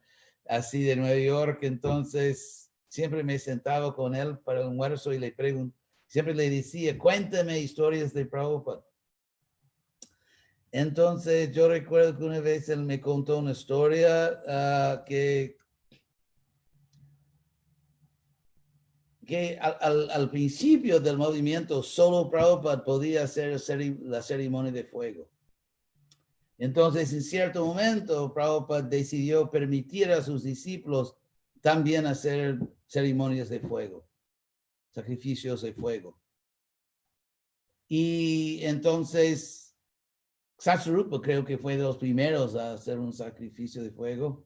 Así de Nueva York. Entonces siempre me sentaba con él para el almuerzo y le siempre le decía, cuéntame historias de Prabhupada. Entonces yo recuerdo que una vez él me contó una historia que al principio del movimiento solo Prabhupada podía hacer la ceremonia de fuego. Entonces en cierto momento Prabhupada decidió permitir a sus discípulos también hacer ceremonias de fuego, sacrificios de fuego. Y entonces Satsrupa creo que fue de los primeros a hacer un sacrificio de fuego.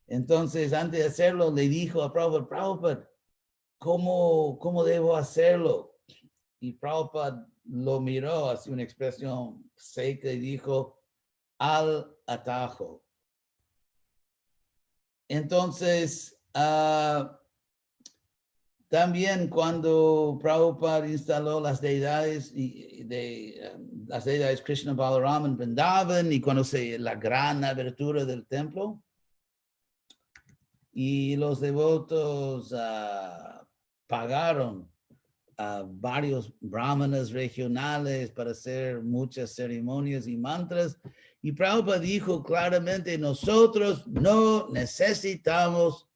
Entonces, antes de hacerlo, le dijo a Prabhupada, ¿cómo debo hacerlo? Y Prabhupada lo miró, así una expresión seca y dijo, al atajo. Entonces, también cuando Prabhupada instaló las deidades las deidades Krishna, Balaram en Vrindavan y cuando la gran abertura del templo y los devotos pagaron a varios brahmanas regionales para hacer muchas ceremonias y mantras y Prabhupada dijo claramente, nosotros no necesitamos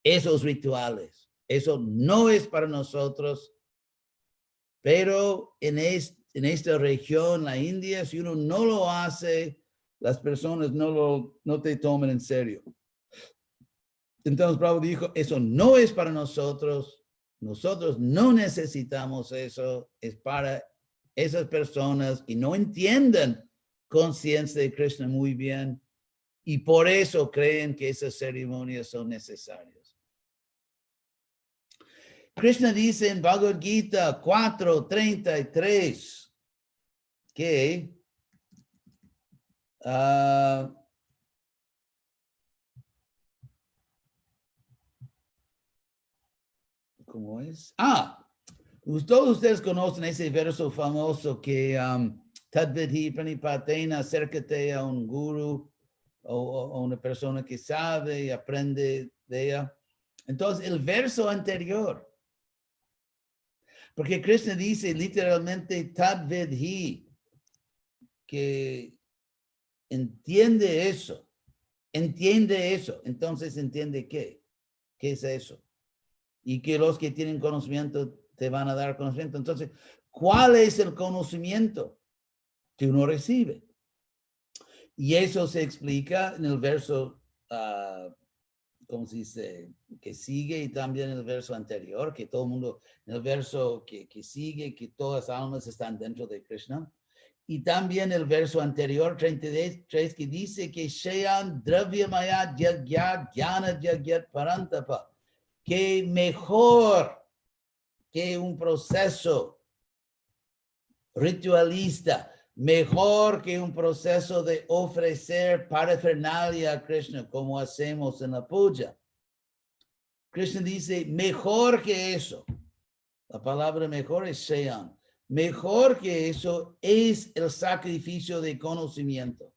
esos rituales. Eso no es para nosotros, pero en esta región, la India, si uno no lo hace, las personas no te toman en serio. Entonces Prabhupada dijo, eso no es para nosotros no necesitamos eso, es para esas personas que no entienden conciencia de Krishna muy bien y por eso creen que esas ceremonias son necesarias. Krishna dice en Bhagavad Gita 4:33 que ¿cómo es? Todos ustedes conocen ese verso famoso que Tadvidhi Pranipatena, acércate a un guru o una persona que sabe y aprende de ella. Entonces, el verso anterior, porque Krishna dice literalmente Tadvidhi, que entiende eso. entiende eso, entonces entiende qué es eso. Y que los que tienen conocimiento te van a dar conocimiento. Entonces, ¿cuál es el conocimiento que uno recibe? Y eso se explica en el verso, ¿cómo se dice? Que sigue, y también en el verso anterior, que todo el mundo, en el verso que sigue, que todas las almas están dentro de Krishna. Y también el verso anterior, 33, que dice que Shayan Dravyamaya Jagyat Jnana Jagyat Parantapa, que mejor que un proceso ritualista, mejor que un proceso de ofrecer parafernalia a Krishna, como hacemos en la puja. Krishna dice, mejor que eso. La palabra mejor es Shayan. Mejor que eso es el sacrificio de conocimiento.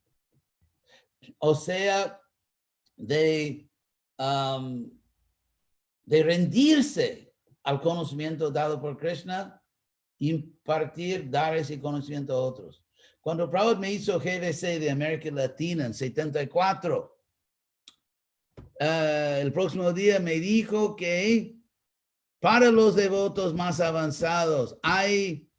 O sea, de rendirse al conocimiento dado por Krishna, impartir, dar ese conocimiento a otros. Cuando Prabhupada me hizo GBC de América Latina en 74, el próximo día me dijo que para los devotos más avanzados hay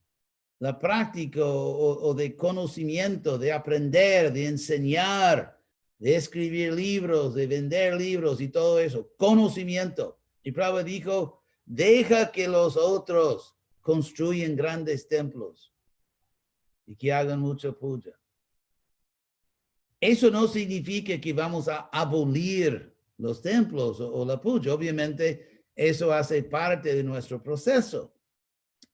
la práctica o de conocimiento, de aprender, de enseñar, de escribir libros, de vender libros y todo eso, conocimiento. Y Prabhupada dijo, deja que los otros construyen grandes templos y que hagan mucha puja. Eso no significa que vamos a abolir los templos o la puja. Obviamente, eso hace parte de nuestro proceso.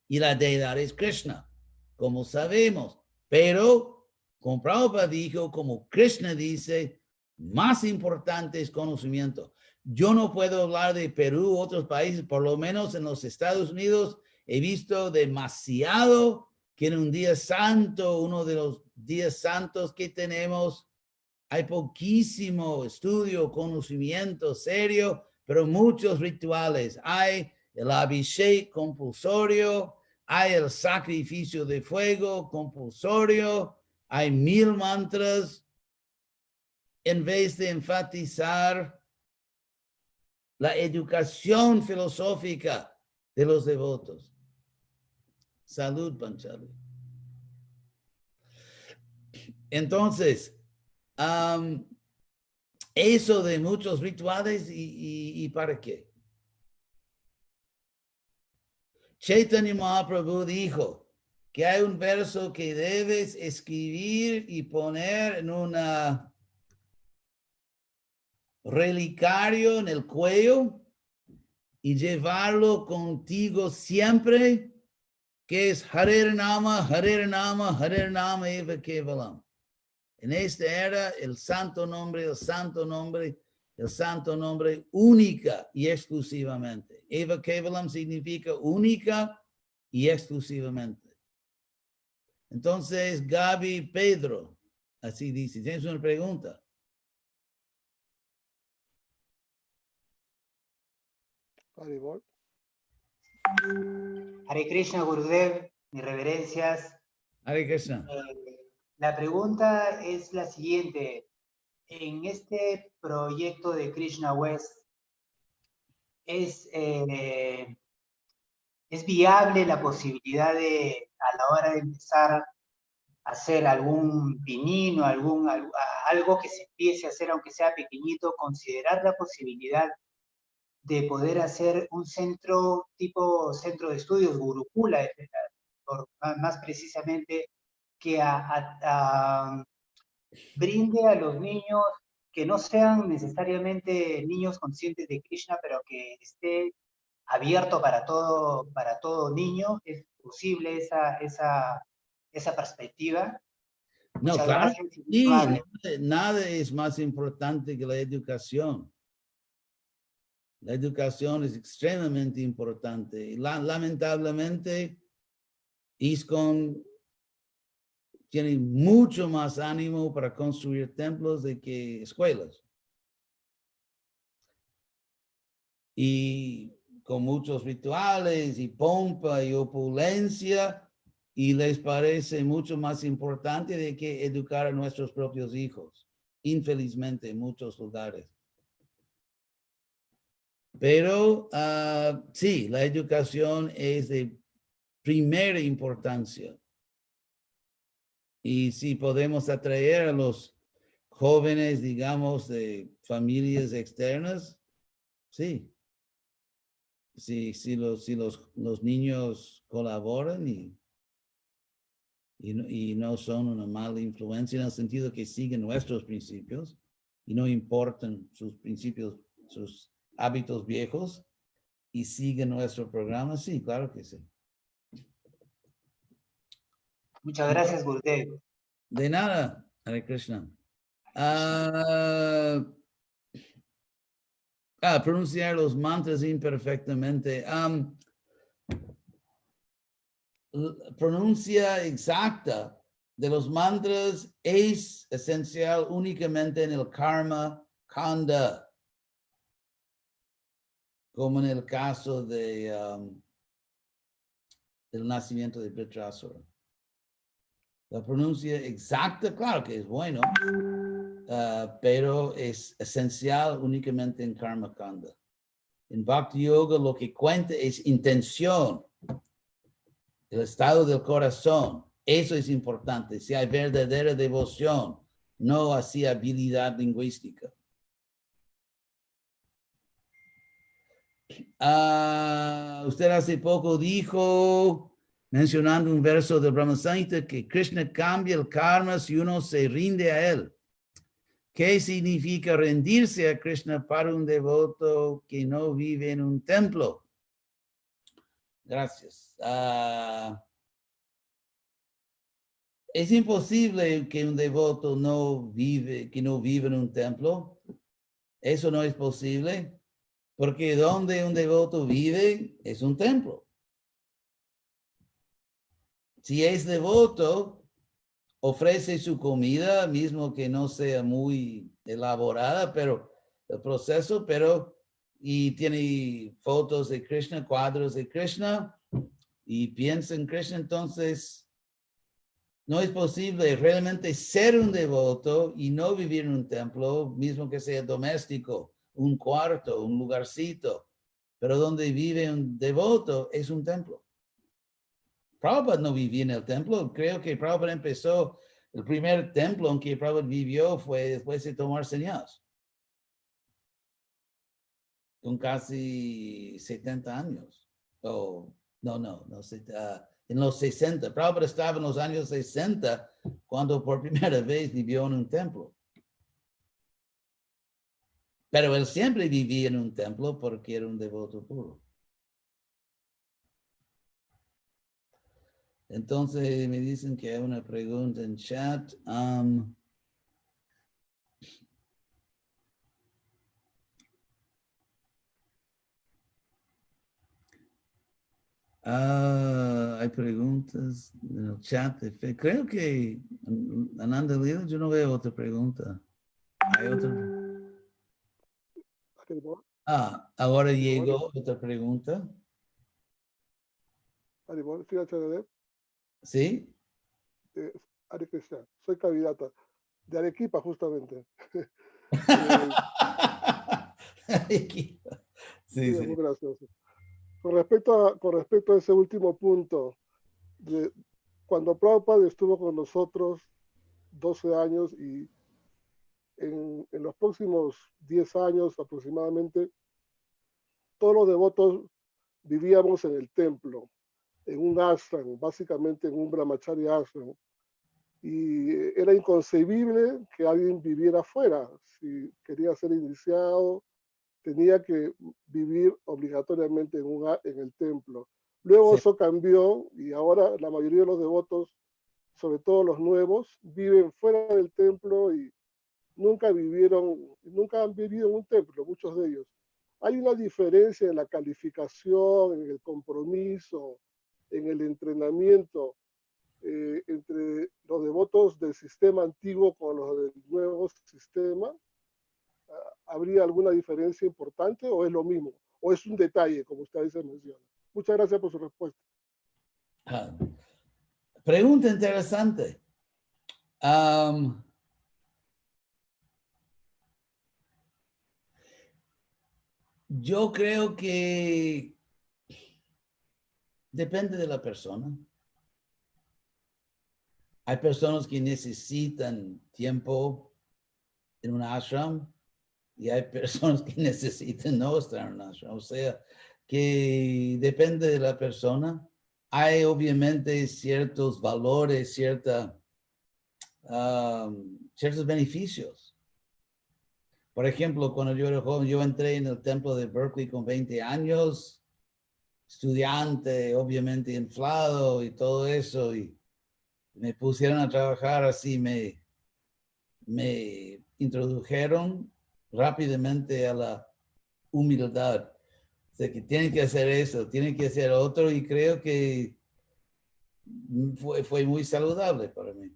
Y la deidad es Krishna, como sabemos. Pero, como Prabhupada dijo, como Krishna dice, más importante es conocimiento. Yo no puedo hablar de Perú, otros países, por lo menos en los Estados Unidos, he visto demasiado que en un día santo, uno de los días santos que tenemos, hay poquísimo estudio, conocimiento serio, pero muchos rituales. Hay el Abhishek compulsorio, hay el sacrificio de fuego compulsorio, hay 1000 mantras, en vez de enfatizar la educación filosófica de los devotos. Salud, Panchali. Entonces, eso de muchos rituales y ¿para qué? Chaitanya Mahaprabhu dijo que hay un verso que debes escribir y poner en una relicario en el cuello y llevarlo contigo siempre, que es Hare Nama, Hare Nama, Hare Nama Eva Kevalam. En esta era, el santo nombre, el santo nombre, el santo nombre única y exclusivamente. Eva Kevalam significa única y exclusivamente. Entonces, Gaby Pedro, así dice, ¿tienes una pregunta? Hare Krishna, Gurudev, mis reverencias. Hare Krishna. La pregunta es la siguiente. En este proyecto de Krishna West, ¿es viable la posibilidad de, a la hora de empezar a hacer algún pinino, algo que se empiece a hacer, aunque sea pequeñito, considerar la posibilidad de poder hacer un centro, tipo centro de estudios, Gurukula, más precisamente, que brinde a los niños que no sean necesariamente niños conscientes de Krishna, pero que esté abierto para todo niño? ¿Es posible esa perspectiva? No, Muchas claro, gracias. sí, nada es más importante que la educación. La educación es extremadamente importante. Lamentablemente, ISKCON tiene mucho más ánimo para construir templos de que escuelas. Y con muchos rituales y pompa y opulencia, y les parece mucho más importante de que educar a nuestros propios hijos. infelizmente, en muchos lugares. Pero sí, la educación es de primera importancia. Y si podemos atraer a los jóvenes, digamos, de familias externas, sí. Si los niños colaboran y no son una mala influencia en el sentido que siguen nuestros principios y no importan sus principios, sus hábitos viejos y siguen nuestro programa, sí, claro que sí. Muchas gracias, Gurudev. De nada, Hare Krishna. Pronunciar los mantras imperfectamente. Pronuncia exacta de los mantras es esencial únicamente en el karma kanda, como en el caso de, del nacimiento de Vritrasura. La pronuncia exacta, claro que es bueno, pero es esencial únicamente en karma kanda. En Bhakti Yoga lo que cuenta es intención, el estado del corazón. Eso es importante, si hay verdadera devoción, no así habilidad lingüística. Usted hace poco dijo, mencionando un verso del Brahma Samhita, que Krishna cambia el karma si uno se rinde a él. ¿Qué significa rendirse a Krishna para un devoto que no vive en un templo? Gracias. Es imposible que un devoto que no vive en un templo. Eso no es posible, porque donde un devoto vive es un templo. Si es devoto, ofrece su comida, mismo que no sea muy elaborada, pero el proceso, y tiene fotos de Krishna, cuadros de Krishna, y piensa en Krishna, entonces no es posible realmente ser un devoto y no vivir en un templo, mismo que sea doméstico, un cuarto, un lugarcito, pero donde vive un devoto es un templo. Prabhupada no vivía en el templo, creo que Prabhupada empezó, el primer templo en que Prabhupada vivió fue después de tomar sannyas, con casi 70 años. En los 60. Prabhupada estaba en los años 60 cuando por primera vez vivió en un templo. Pero él siempre vivía en un templo porque era un devoto puro. Entonces me dicen que hay una pregunta en chat. Hay preguntas en el chat. Creo que Ananda Lila, yo no veo otra pregunta. Hay otra. Ahora llegó otra pregunta. ¿Sí? Hare Krishna, soy candidata de Arequipa justamente. Arequipa. Sí, sí. Muy gracioso. Con respecto a ese último punto, cuando Prabhupada estuvo con nosotros 12 años y en los próximos 10 años aproximadamente, todos los devotos vivíamos en el templo, en un ashram, básicamente en un brahmachari ashram. Y era inconcebible que alguien viviera afuera. Si quería ser iniciado, tenía que vivir obligatoriamente en el templo. Luego eso cambió y ahora la mayoría de los devotos, sobre todo los nuevos, viven fuera del templo y nunca han vivido en un templo, muchos de ellos. Hay una diferencia en la calificación, en el compromiso, en el entrenamiento entre los devotos del sistema antiguo con los del nuevo sistema. ¿Habría alguna diferencia importante o es lo mismo? ¿O es un detalle, como usted se menciona? Muchas gracias por su respuesta. Pregunta interesante. Yo creo que depende de la persona. Hay personas que necesitan tiempo en un ashram y hay personas que necesitan no estar en un ashram. O sea, que depende de la persona. Hay obviamente ciertos valores, ciertos beneficios. Por ejemplo, cuando yo era joven, yo entré en el templo de Berkeley con 20 años, estudiante, obviamente inflado y todo eso, y me pusieron a trabajar así, me introdujeron rápidamente a la humildad. O sea, que tienen que hacer eso, tienen que hacer otro, y creo que fue muy saludable para mí.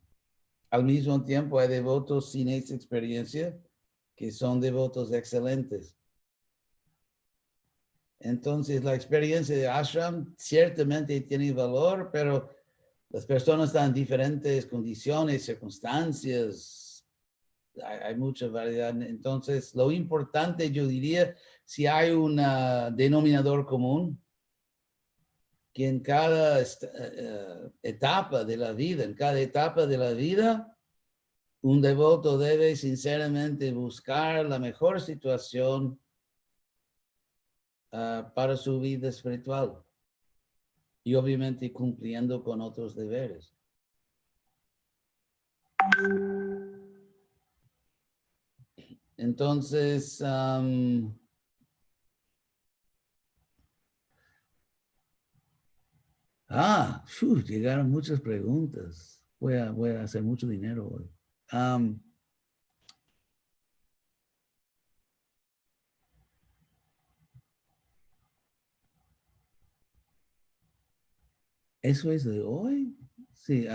Al mismo tiempo, hay devotos sin esa experiencia que son devotos excelentes. Entonces, la experiencia de ashram ciertamente tiene valor, pero las personas están en diferentes condiciones, circunstancias, hay mucha variedad. Entonces, lo importante, yo diría, si hay un denominador común, que en cada etapa de la vida, un devoto debe sinceramente buscar la mejor situación para su vida espiritual y obviamente cumpliendo con otros deberes. Entonces, llegaron muchas preguntas. Voy a hacer mucho dinero hoy. ¿Eso es de hoy? Sí.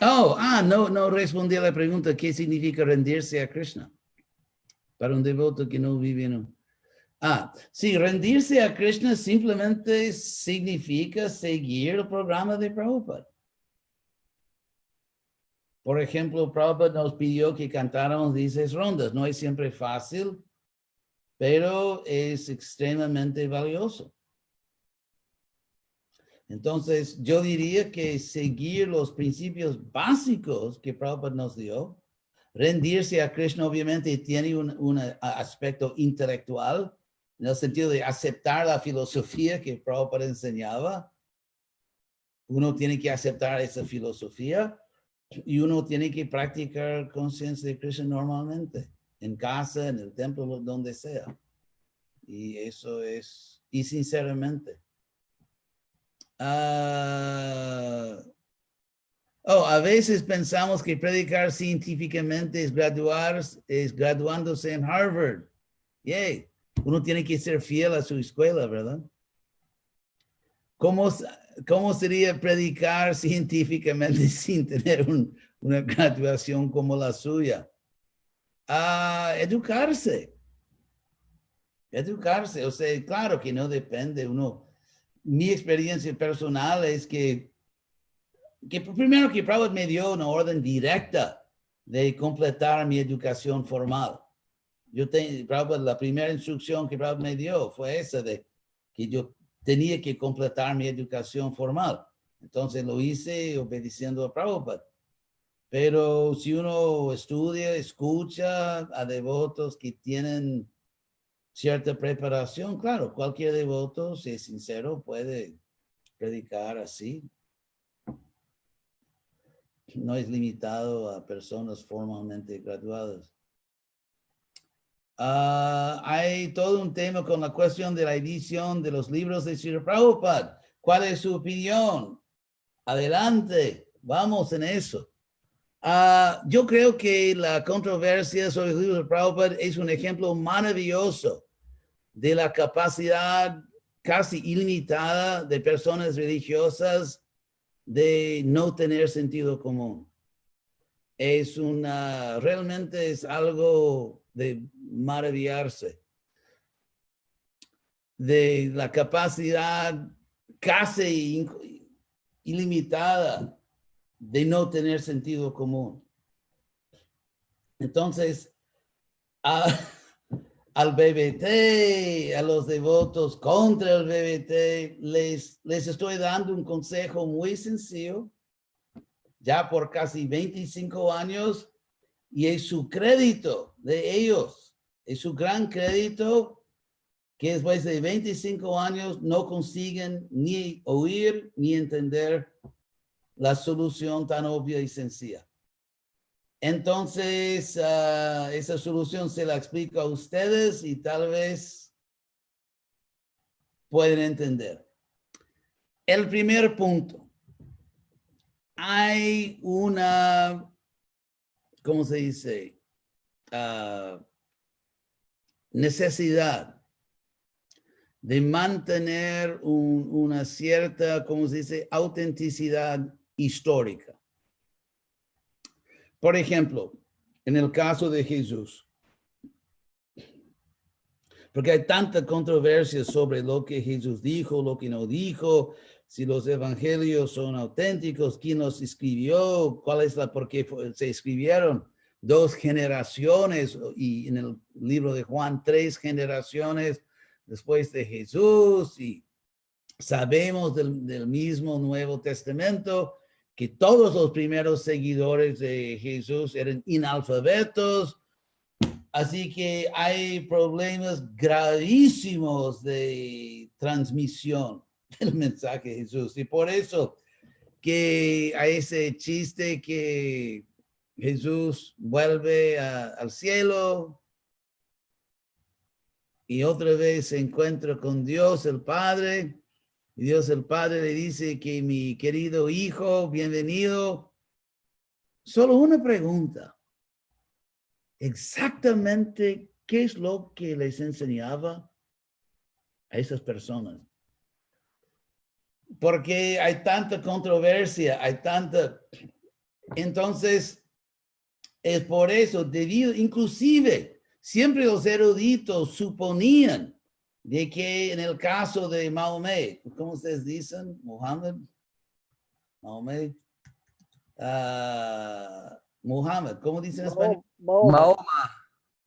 No respondí a la pregunta, ¿qué significa rendirse a Krishna? Para un devoto que no vive en un... Sí, rendirse a Krishna simplemente significa seguir el programa de Prabhupada. Por ejemplo, Prabhupada nos pidió que cantáramos 16 rondas. No es siempre fácil, pero es extremadamente valioso. Entonces, yo diría que seguir los principios básicos que Prabhupada nos dio, rendirse a Krishna obviamente tiene un aspecto intelectual, en el sentido de aceptar la filosofía que Prabhupada enseñaba. Uno tiene que aceptar esa filosofía y uno tiene que practicar conciencia de Krishna normalmente, en casa, en el templo, donde sea. Y eso es, y sinceramente. A veces pensamos que predicar científicamente es graduándose en Harvard. Yay. Uno tiene que ser fiel a su escuela, ¿verdad? ¿Cómo sería predicar científicamente sin tener una graduación como la suya? Educarse. O sea, claro que no depende uno. Mi experiencia personal es que primero que Prabhupada me dio una orden directa de completar mi educación formal. La primera instrucción que Prabhupada me dio fue esa de que yo tenía que completar mi educación formal. Entonces lo hice obedeciendo a Prabhupada. Pero si uno estudia, escucha a devotos que tienen cierta preparación, claro, cualquier devoto, si es sincero, puede predicar así. No es limitado a personas formalmente graduadas. Hay todo un tema con la cuestión de la edición de los libros de Srila Prabhupada. ¿Cuál es su opinión? Adelante, vamos en eso. Yo creo que la controversia sobre los libros de Prabhupada es un ejemplo maravilloso de la capacidad casi ilimitada de personas religiosas de no tener sentido común. Realmente es algo de maravillarse de la capacidad casi ilimitada de no tener sentido común. Entonces, al BBT, a los devotos contra el BBT, les estoy dando un consejo muy sencillo, ya por casi 25 años, y es su crédito de ellos, es su gran crédito que después de 25 años no consiguen ni oír ni entender la solución tan obvia y sencilla. Entonces, esa solución se la explico a ustedes y tal vez pueden entender. El primer punto. Hay una, ¿cómo se dice? Necesidad de mantener una cierta, ¿cómo se dice? Autenticidad histórica. Por ejemplo, en el caso de Jesús, porque hay tanta controversia sobre lo que Jesús dijo, lo que no dijo, si los evangelios son auténticos, quién los escribió, cuál es por qué se escribieron 2 generaciones, y en el libro de Juan 3 generaciones después de Jesús, y sabemos del mismo Nuevo Testamento que todos los primeros seguidores de Jesús eran analfabetos, así que hay problemas gravísimos de transmisión del mensaje de Jesús. Y por eso que hay ese chiste que Jesús vuelve al cielo y otra vez se encuentra con Dios el Padre. Y Dios el Padre le dice que mi querido hijo, bienvenido. Solo una pregunta. Exactamente qué es lo que les enseñaba a esas personas. Porque hay tanta controversia, hay tanta... Entonces, es por eso, inclusive, siempre los eruditos suponían de que en el caso de Mahomet, ¿cómo ustedes dicen? Mahomet, Muhammad, ¿cómo dicen en español?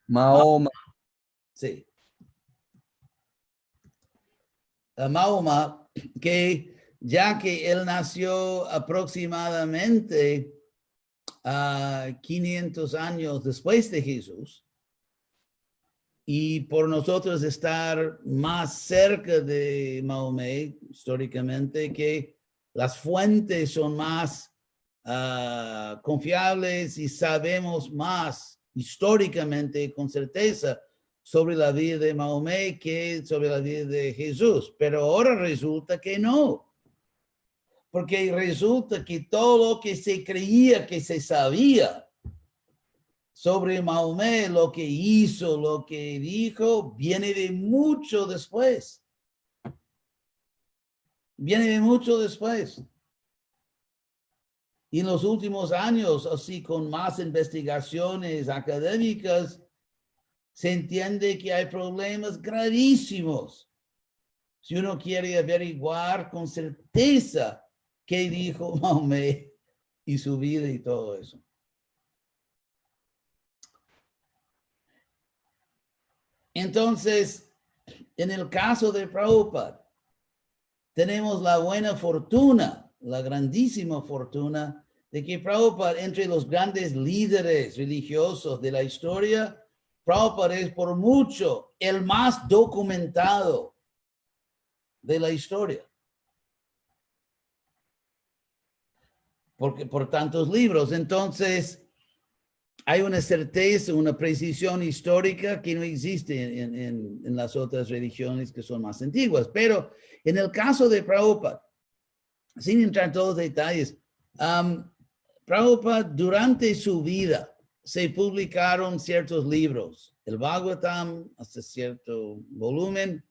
Mahoma. Sí. Mahoma, que ya que él nació aproximadamente 500 años después de Jesús, y por nosotros estar más cerca de Mahomet históricamente, que las fuentes son más confiables y sabemos más históricamente con certeza sobre la vida de Mahomet que sobre la vida de Jesús. Pero ahora resulta que no. Porque resulta que todo lo que se creía que se sabía sobre Mahomet, lo que hizo, lo que dijo, viene de mucho después. Viene de mucho después. Y en los últimos años, así con más investigaciones académicas, se entiende que hay problemas gravísimos. Si uno quiere averiguar con certeza qué dijo Mahomet y su vida y todo eso. Entonces, en el caso de Prabhupada, tenemos la buena fortuna, la grandísima fortuna de que Prabhupada, entre los grandes líderes religiosos de la historia, Prabhupada es por mucho el más documentado de la historia. Porque por tantos libros. Entonces, hay una certeza, una precisión histórica que no existe en las otras religiones que son más antiguas. Pero en el caso de Prabhupada, sin entrar en todos los detalles, Prabhupada durante su vida se publicaron ciertos libros, el Bhagavatam hasta cierto volumen,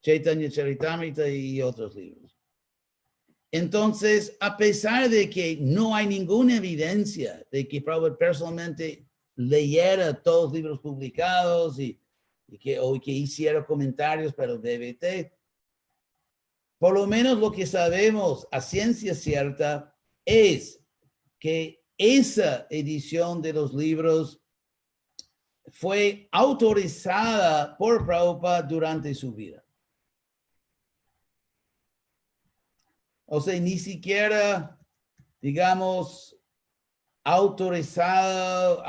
Chaitanya Charitamrita y otros libros. Entonces, a pesar de que no hay ninguna evidencia de que Prabhupada personalmente leyera todos los libros publicados y que hiciera comentarios para el DBT, por lo menos lo que sabemos a ciencia cierta es que esa edición de los libros fue autorizada por Prabhupada durante su vida. O sea, ni siquiera, digamos, autorizados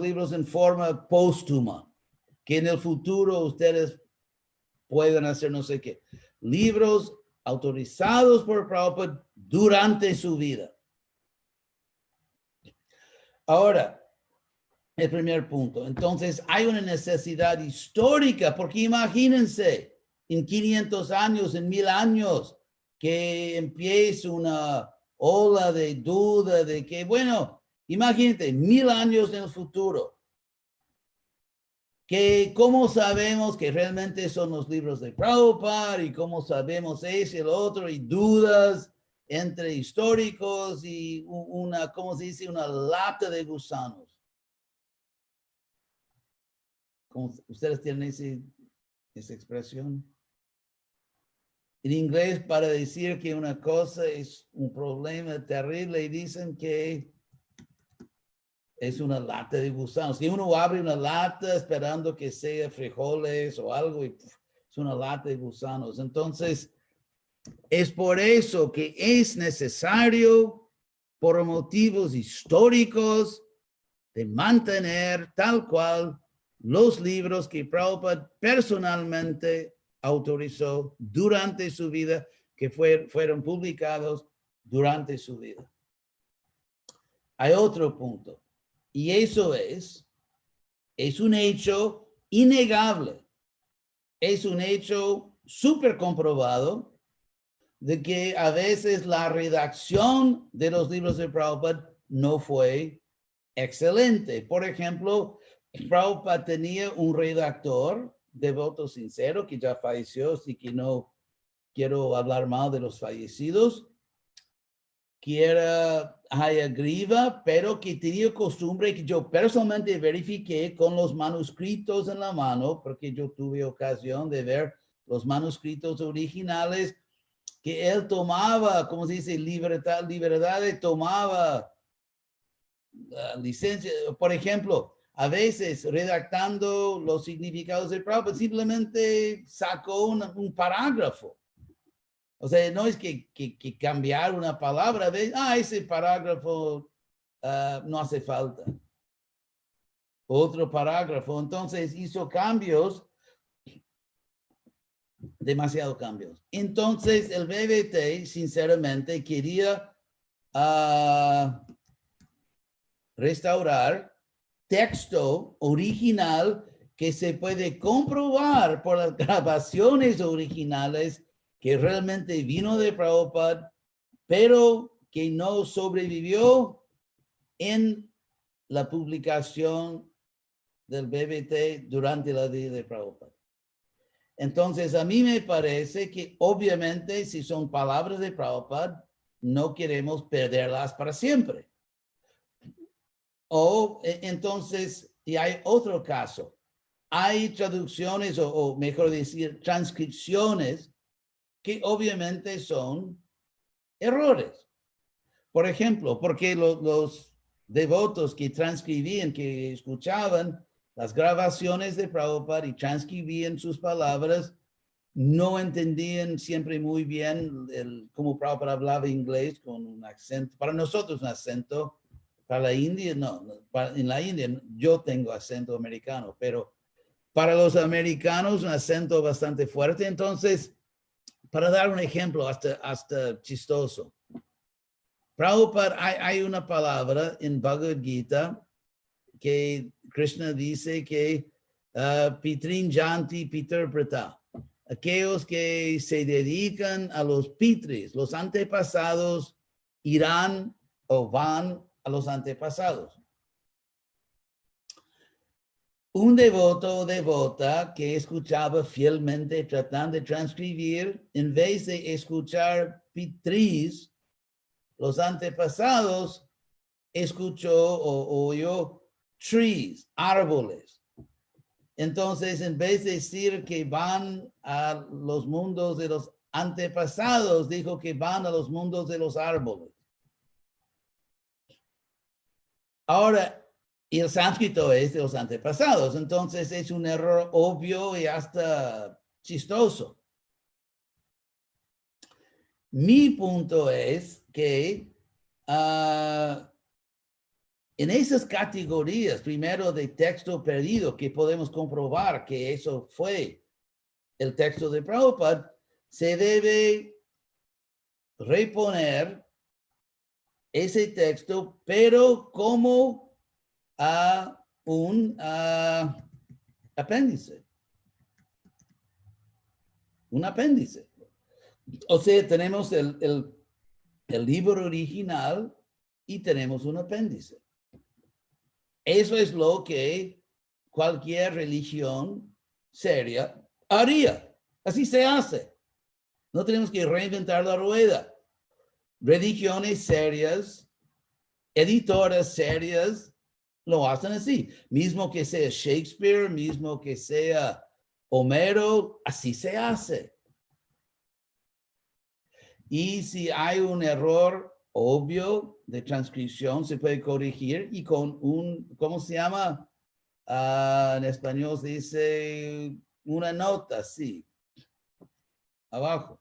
libros en forma póstuma, que en el futuro ustedes puedan hacer no sé qué. Libros autorizados por Prabhupada durante su vida. Ahora, el primer punto. Entonces, hay una necesidad histórica, porque imagínense, en 500 años, en 1000 años, que empiece una ola de duda de que, bueno, imagínate, 1000 años en el futuro, que cómo sabemos que realmente son los libros de Prabhupada y cómo sabemos ese y el otro y dudas entre históricos y una, ¿cómo se dice? Una lata de gusanos. ¿Ustedes tienen esa expresión? En inglés, para decir que una cosa es un problema terrible, y dicen que es una lata de gusanos. Si uno abre una lata esperando que sea frijoles o algo, y es una lata de gusanos. Entonces, es por eso que es necesario, por motivos históricos, de mantener tal cual los libros que Prabhupada personalmente autorizó durante su vida, que fueron publicados durante su vida. Hay otro punto, y eso es un hecho innegable, es un hecho súper comprobado de que a veces la redacción de los libros de Prabhupada no fue excelente. Por ejemplo, Prabhupada tenía un redactor, devoto sincero, que ya falleció, así que no quiero hablar mal de los fallecidos, que era Hayagriva, pero que tenía costumbre que yo personalmente verifiqué con los manuscritos en la mano, porque yo tuve ocasión de ver los manuscritos originales, que él tomaba, como se dice, libertad tomaba licencia. Por ejemplo, a veces redactando los significados del Prabhupada, simplemente sacó un parágrafo. O sea, no es que cambiar una palabra, ese parágrafo no hace falta. Otro parágrafo. Entonces hizo cambios, demasiados cambios. Entonces el BBT, sinceramente, quería restaurar texto original que se puede comprobar por las grabaciones originales que realmente vino de Prabhupada, pero que no sobrevivió en la publicación del BBT durante la vida de Prabhupada. Entonces, a mí me parece que obviamente si son palabras de Prabhupada, no queremos perderlas para siempre. O entonces, y hay otro caso, hay traducciones o mejor decir, transcripciones que obviamente son errores. Por ejemplo, porque los devotos que transcribían, que escuchaban las grabaciones de Prabhupada y transcribían sus palabras, no entendían siempre muy bien cómo Prabhupada hablaba inglés con un acento. Para nosotros un acento, para la India no. En la India yo tengo acento americano, pero para los americanos un acento bastante fuerte. Entonces, para dar un ejemplo hasta chistoso, Prabhupada, hay una palabra en Bhagavad Gita que Krishna dice que Pitrin Janti Pitar Prata, aquellos que se dedican a los pitris, los antepasados, irán o van a los antepasados. Un devoto o devota que escuchaba fielmente tratando de transcribir, en vez de escuchar pitris, los antepasados, escuchó o oyó trees, árboles. Entonces, en vez de decir que van a los mundos de los antepasados dijo que van a los mundos de los árboles. Ahora, y el sánscrito es de los antepasados, entonces es un error obvio y hasta chistoso. Mi punto es que en esas categorías, primero de texto perdido, que podemos comprobar que eso fue el texto de Prabhupada, se debe reponer ese texto, pero como un apéndice. Un apéndice. O sea, tenemos el libro original y tenemos un apéndice. Eso es lo que cualquier religión seria haría. Así se hace. No tenemos que reinventar la rueda. Religiones serias, editoras serias, lo hacen así. Mismo que sea Shakespeare, mismo que sea Homero, así se hace. Y si hay un error obvio de transcripción, se puede corregir y con un, ¿cómo se llama? En español se dice una nota, sí, abajo.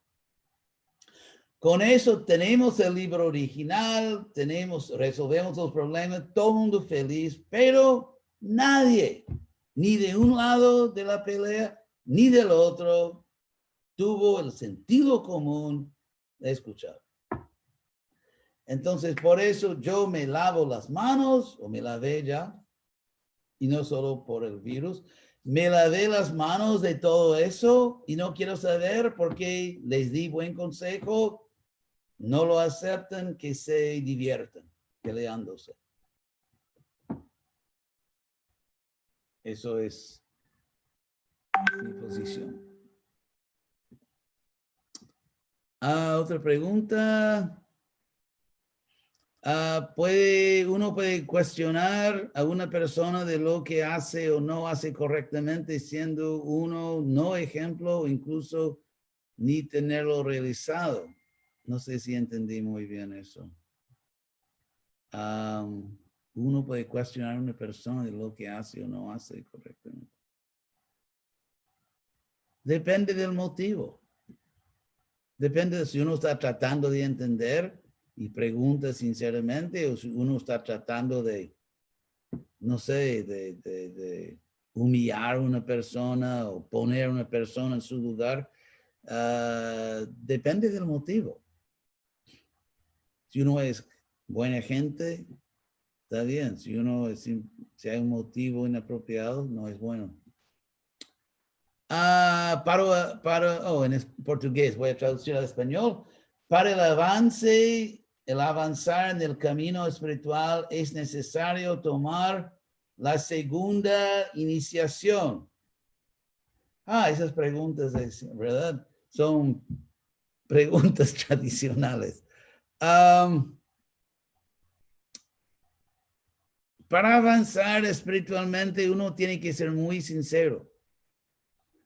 Con eso tenemos el libro original, resolvemos los problemas, todo el mundo feliz, pero nadie, ni de un lado de la pelea, ni del otro, tuvo el sentido común de escuchar. Entonces, por eso yo me lavo las manos, o me lavé ya, y no solo por el virus, me lavé las manos de todo eso y no quiero saber porque les di buen consejo, no lo aceptan, que se diviertan peleándose. Eso es mi posición. Otra pregunta. Uno puede cuestionar a una persona de lo que hace o no hace correctamente, siendo uno no ejemplo, incluso ni tenerlo realizado. No sé si entendí muy bien eso. Uno puede cuestionar a una persona de lo que hace o no hace correctamente. Depende del motivo. Depende de si uno está tratando de entender y pregunta sinceramente, o si uno está tratando de, no sé, de humillar a una persona o poner a una persona en su lugar. Depende del motivo. Si uno es buena gente, está bien. Si hay un motivo inapropiado, no es bueno. En portugués, voy a traducir al español. Para el avanzar en el camino espiritual, es necesario tomar la segunda iniciación. Esas preguntas, ¿verdad? Son preguntas tradicionales. Para avanzar espiritualmente, uno tiene que ser muy sincero.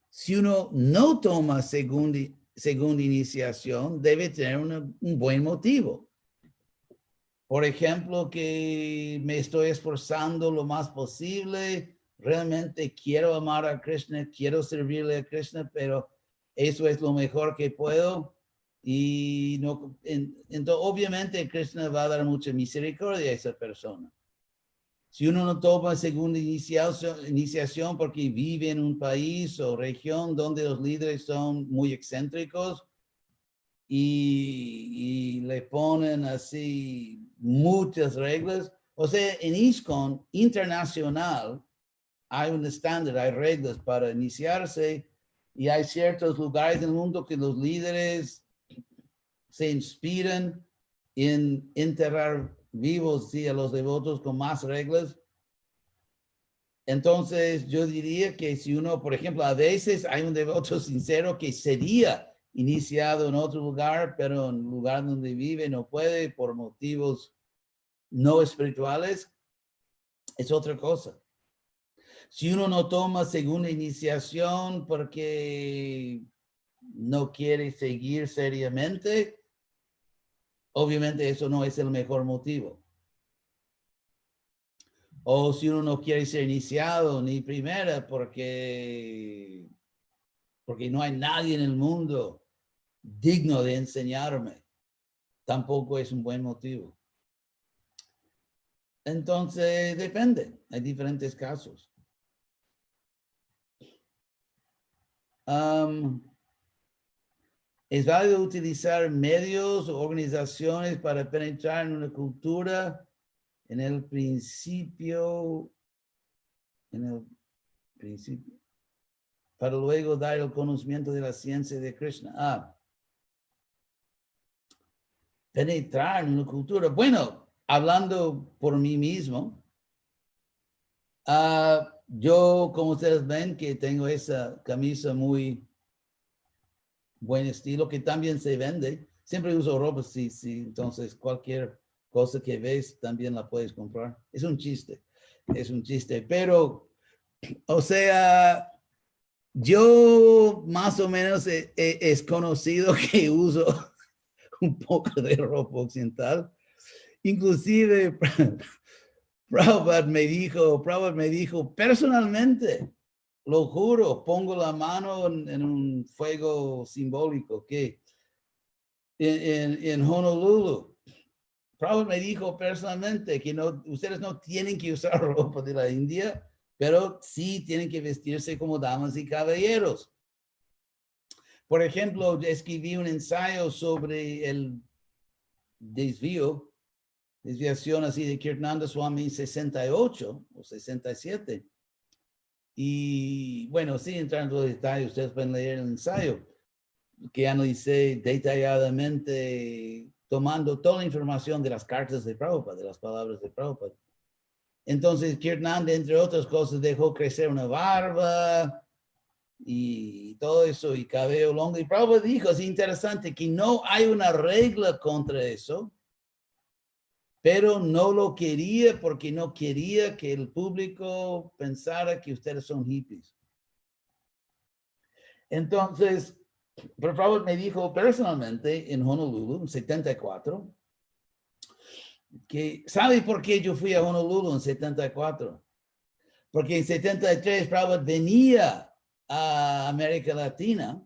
Si uno no toma segunda iniciación, debe tener un buen motivo. Por ejemplo, que me estoy esforzando lo más posible, realmente quiero amar a Krishna, quiero servirle a Krishna, pero eso es lo mejor que puedo. Y no, entonces, obviamente, Krishna va a dar mucha misericordia a esa persona. Si uno no toma segunda iniciación porque vive en un país o región donde los líderes son muy excéntricos y le ponen así muchas reglas. O sea, en ISKCON internacional hay un estándar, hay reglas para iniciarse y hay ciertos lugares del mundo que los líderes se inspiran en enterrar vivos, sí, a los devotos con más reglas. Entonces, yo diría que si uno, por ejemplo, a veces hay un devoto sincero que sería iniciado en otro lugar, pero en el lugar donde vive no puede por motivos no espirituales, es otra cosa. Si uno no toma segunda iniciación porque no quiere seguir seriamente, obviamente eso no es el mejor motivo. O si uno no quiere ser iniciado ni primera porque no hay nadie en el mundo digno de enseñarme, tampoco es un buen motivo. Entonces, depende, hay diferentes casos. ¿Es válido utilizar medios o organizaciones para penetrar en una cultura en el principio, para luego dar el conocimiento de la ciencia de Krishna? Penetrar en una cultura. Bueno, hablando por mí mismo, yo, como ustedes ven, que tengo esa camisa muy buen estilo, que también se vende. Siempre uso ropa, sí, entonces cualquier cosa que ves también la puedes comprar. Es un chiste, pero, o sea, yo más o menos es conocido que uso un poco de ropa occidental. Inclusive, Prabhupada me dijo personalmente, lo juro, pongo la mano en un fuego simbólico, que en Honolulu, Prabhupada me dijo personalmente que ustedes no tienen que usar ropa de la India, pero sí tienen que vestirse como damas y caballeros. Por ejemplo, escribí un ensayo sobre el desviación así de Kirtananda Swami 68 o 67. Y bueno, sin entrar en los detalles, ustedes pueden leer el ensayo que analicé detalladamente, tomando toda la información de las cartas de Prabhupada, de las palabras de Prabhupada. Entonces, Kirtananda, entre otras cosas, dejó crecer una barba y todo eso, y cabello longo. Y Prabhupada dijo, es interesante, que no hay una regla contra eso, pero no lo quería porque no quería que el público pensara que ustedes son hippies. Entonces, Prabhupada me dijo personalmente en Honolulu, en 74, que ¿sabe por qué yo fui a Honolulu en 74? Porque en 73 Prabhupada venía a América Latina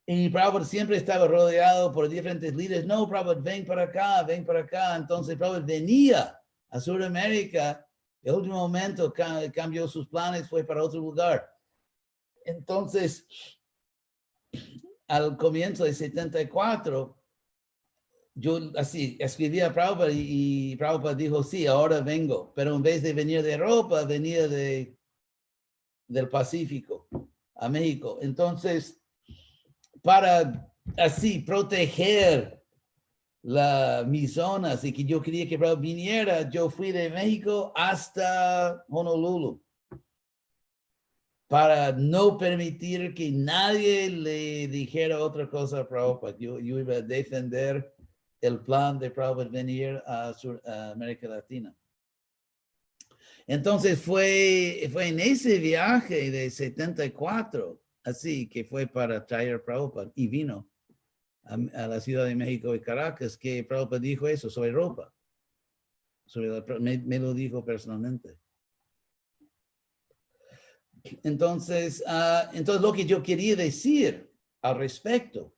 y Prabhupada siempre estaba rodeado por diferentes líderes. No, Prabhupada, ven para acá, ven para acá. Entonces Prabhupada venía a Sudamérica. En el último momento cambió sus planes, fue para otro lugar. Entonces, al comienzo de 74, yo así escribí a Prabhupada y Prabhupada dijo, sí, ahora vengo. Pero en vez de venir de Europa, venía del Pacífico a México. Entonces, para así proteger mis zonas y que yo quería que Prabhupada viniera, yo fui de México hasta Honolulu para no permitir que nadie le dijera otra cosa a Prabhupada. Yo iba a defender el plan de Prabhupada venir a América Latina. Entonces fue en ese viaje de 74, así que fue para traer a Prabhupada y vino a la Ciudad de México y Caracas, que Prabhupada dijo eso sobre ropa. Me lo dijo personalmente. Entonces lo que yo quería decir al respecto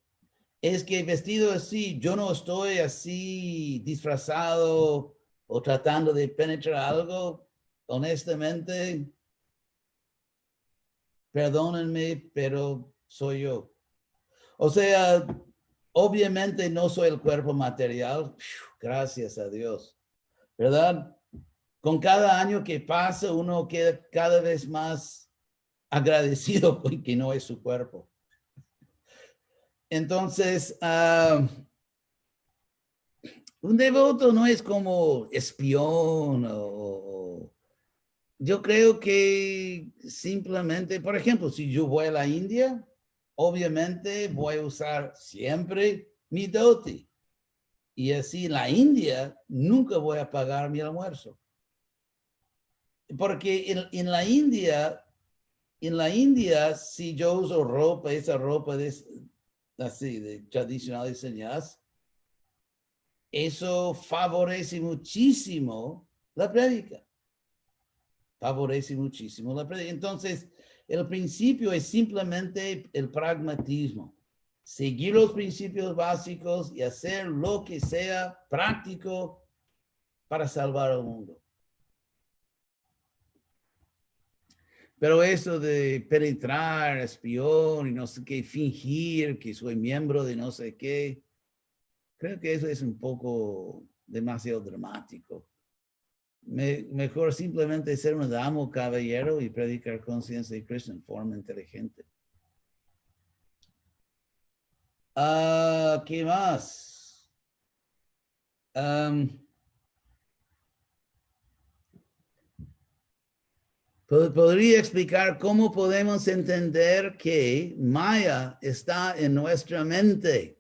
es que vestido así, yo no estoy así disfrazado o tratando de penetrar algo. Honestamente, perdónenme, pero soy yo. O sea, obviamente no soy el cuerpo material, gracias a Dios, ¿verdad? Con cada año que pasa, uno queda cada vez más agradecido porque no es su cuerpo. Entonces, un devoto no es como espión o yo creo que simplemente, por ejemplo, si yo voy a la India, obviamente voy a usar siempre mi dhoti. Y así en la India nunca voy a pagar mi almuerzo. Porque en la India En la India, si yo uso ropa, esa ropa así, de tradicional de señas, eso favorece muchísimo la prédica. Favorece muchísimo la prédica. Entonces, el principio es simplemente el pragmatismo. Seguir los principios básicos y hacer lo que sea práctico para salvar al mundo. Pero eso de penetrar, espión y no sé qué, fingir que soy miembro de no sé qué, creo que eso es un poco demasiado dramático. Mejor simplemente ser un damo caballero y predicar conciencia de Cristo en forma inteligente. ¿Qué más? Podría explicar cómo podemos entender que Maya está en nuestra mente.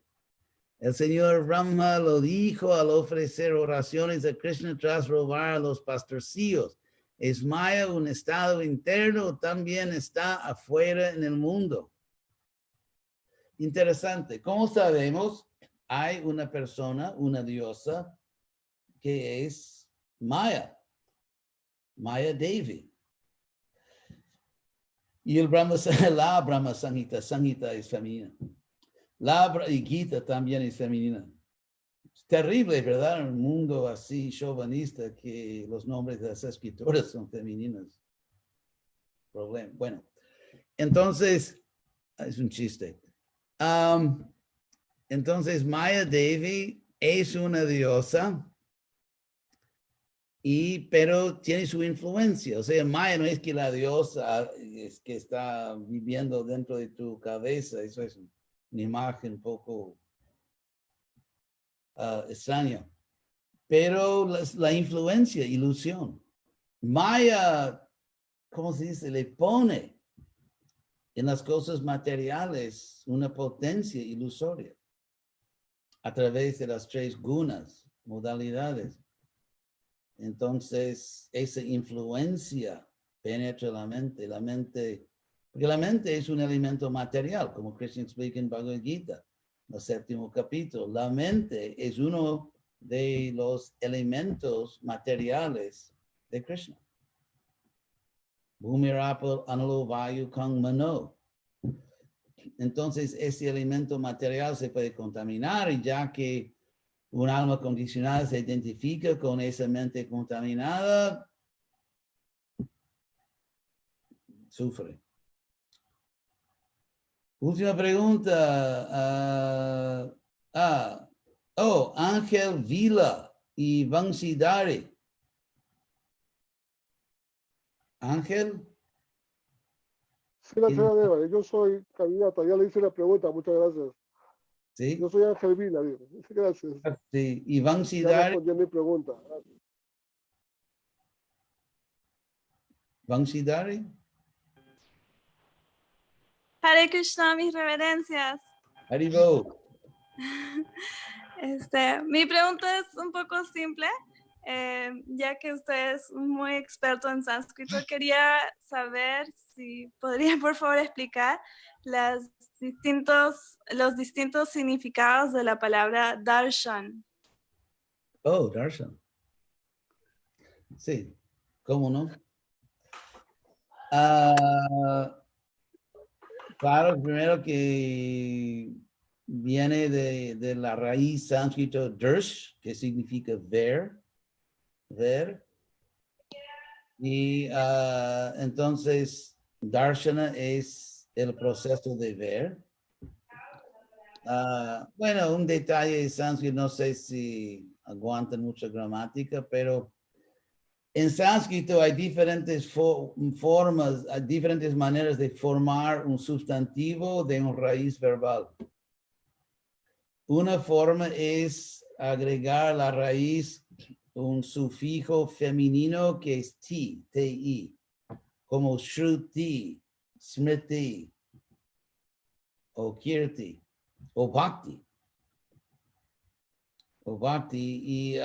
El señor Brahma lo dijo al ofrecer oraciones a Krishna tras robar a los pastorcillos. ¿Es Maya un estado interno o también está afuera en el mundo? Interesante. ¿Cómo sabemos? Hay una persona, una diosa, que es Maya, Maya Devi. Y el Brahma, la Brahma Samhita, Samhita es femenina. La Gita también es femenina. Es terrible, ¿verdad? En un mundo así chauvinista que los nombres de las escritoras son femeninos. Problema. Bueno, entonces, es un chiste. Entonces, Maya Devi es una diosa, pero tiene su influencia. O sea, Maya no es que la diosa es que está viviendo dentro de tu cabeza. Eso es una imagen un poco extraña. Pero la influencia, ilusión. Maya, ¿cómo se dice? Le pone en las cosas materiales una potencia ilusoria a través de las 3 gunas, modalidades. Entonces, esa influencia penetra la mente, porque la mente es un elemento material, como Krishna explica en Bhagavad Gita, en el 7º capítulo. La mente es uno de los elementos materiales de Krishna. Bhumirapal analo vayu kang mano. Entonces, ese elemento material se puede contaminar y ya que un alma condicionada se identifica con esa mente contaminada, sufre. Última pregunta. Ángel Vila y Vansidari. Ángel. Sí, la señora Deva, yo soy candidata, ya le hice la pregunta, muchas gracias. Sí. Yo soy Ángel Vila, digo. Gracias. Sí. Y Ya Vansidari. respondió mi pregunta. Vansidari. Hare Krishna, mis reverencias. Haribo. Mi pregunta es un poco simple, ya que usted es muy experto en sánscrito. Quería saber si podría, por favor, explicar los distintos significados de la palabra darshan. Darshan. Sí, ¿cómo no? Claro, primero que viene de la raíz sánscrito darsh, que significa ver. Y entonces darshana es el proceso de ver. Bueno, un detalle de sánscrito, no sé si aguantan mucha gramática, pero en sánscrito hay diferentes formas, hay diferentes maneras de formar un sustantivo de una raíz verbal. Una forma es agregar a la raíz un sufijo femenino que es ti, ti, como shruti, smriti, o kirti, o bhakti, y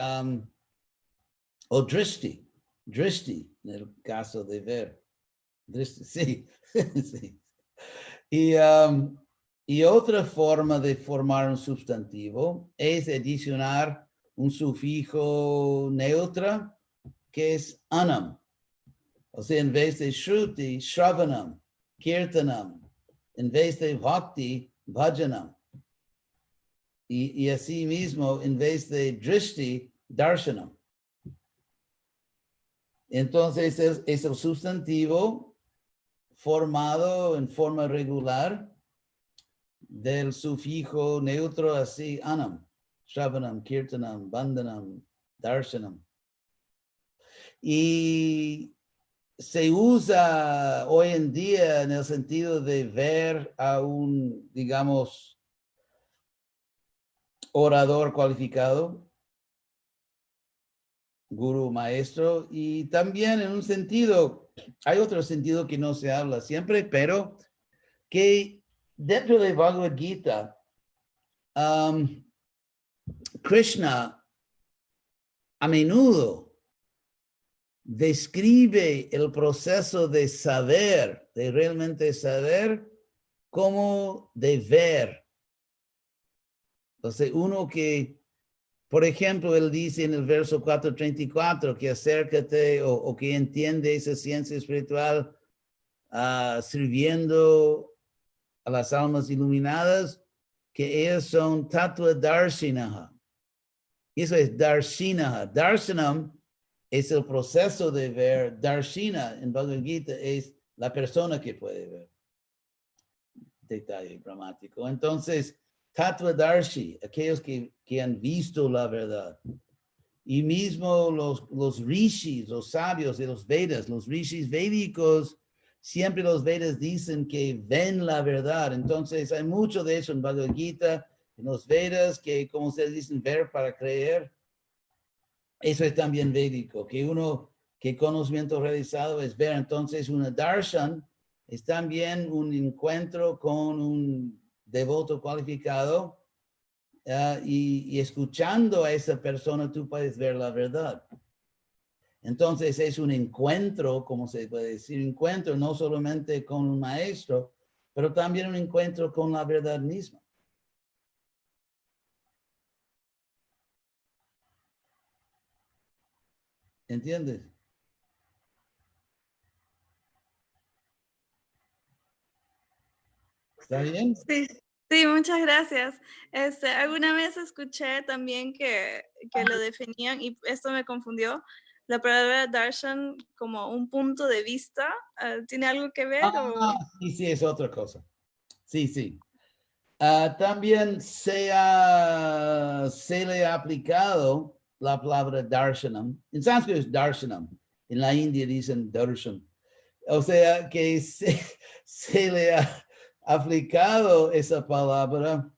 o drishti, en el caso de ver. Sí, sí. Y otra forma de formar un sustantivo es adicionar un sufijo neutro que es anam. O sea, en vez de shruti, shravanam, kirtanam. En vez de bhakti, bhajanam. Y así mismo, en vez de drishti, darshanam. Entonces, es el sustantivo formado en forma regular del sufijo neutro así, anam, shravanam, kirtanam, bandhanam, darshanam. Y se usa hoy en día en el sentido de ver a un, digamos, orador cualificado, gurú, maestro, y también en un sentido, hay otro sentido que no se habla siempre, pero que dentro de Bhagavad Gita, Krishna a menudo describe el proceso de saber, de realmente saber, como de ver. Entonces, uno que, por ejemplo, él dice en el verso 4:34 que acércate o que entiende esa ciencia espiritual sirviendo a las almas iluminadas, que ellos son tattva darshinaha. Eso es darshinaha. Darshanam es el proceso de ver. Darshina en Bhagavad Gita es la persona que puede ver. Detalle gramático. Entonces, Tattvadarshi, aquellos que han visto la verdad. Y mismo los rishis, los sabios de los Vedas, los rishis védicos, siempre los Vedas dicen que ven la verdad. Entonces, hay mucho de eso en Bhagavad Gita, en los Vedas, que como ustedes dicen, ver para creer. Eso es también védico, que conocimiento realizado es ver. Entonces, una darshan es también un encuentro con un devoto cualificado y escuchando a esa persona tú puedes ver la verdad. Entonces, es un encuentro, como se puede decir, encuentro no solamente con un maestro, pero también un encuentro con la verdad misma. ¿Entiendes? ¿Está bien? Sí, sí, muchas gracias. Alguna vez escuché también que lo definían y esto me confundió. La palabra darshan como un punto de vista, ¿tiene algo que ver? Sí, es otra cosa. Sí, sí. También se le ha aplicado la palabra darshanam. En sánscrito es darshanam. En la India dicen darshan. O sea que se le ha aplicado esa palabra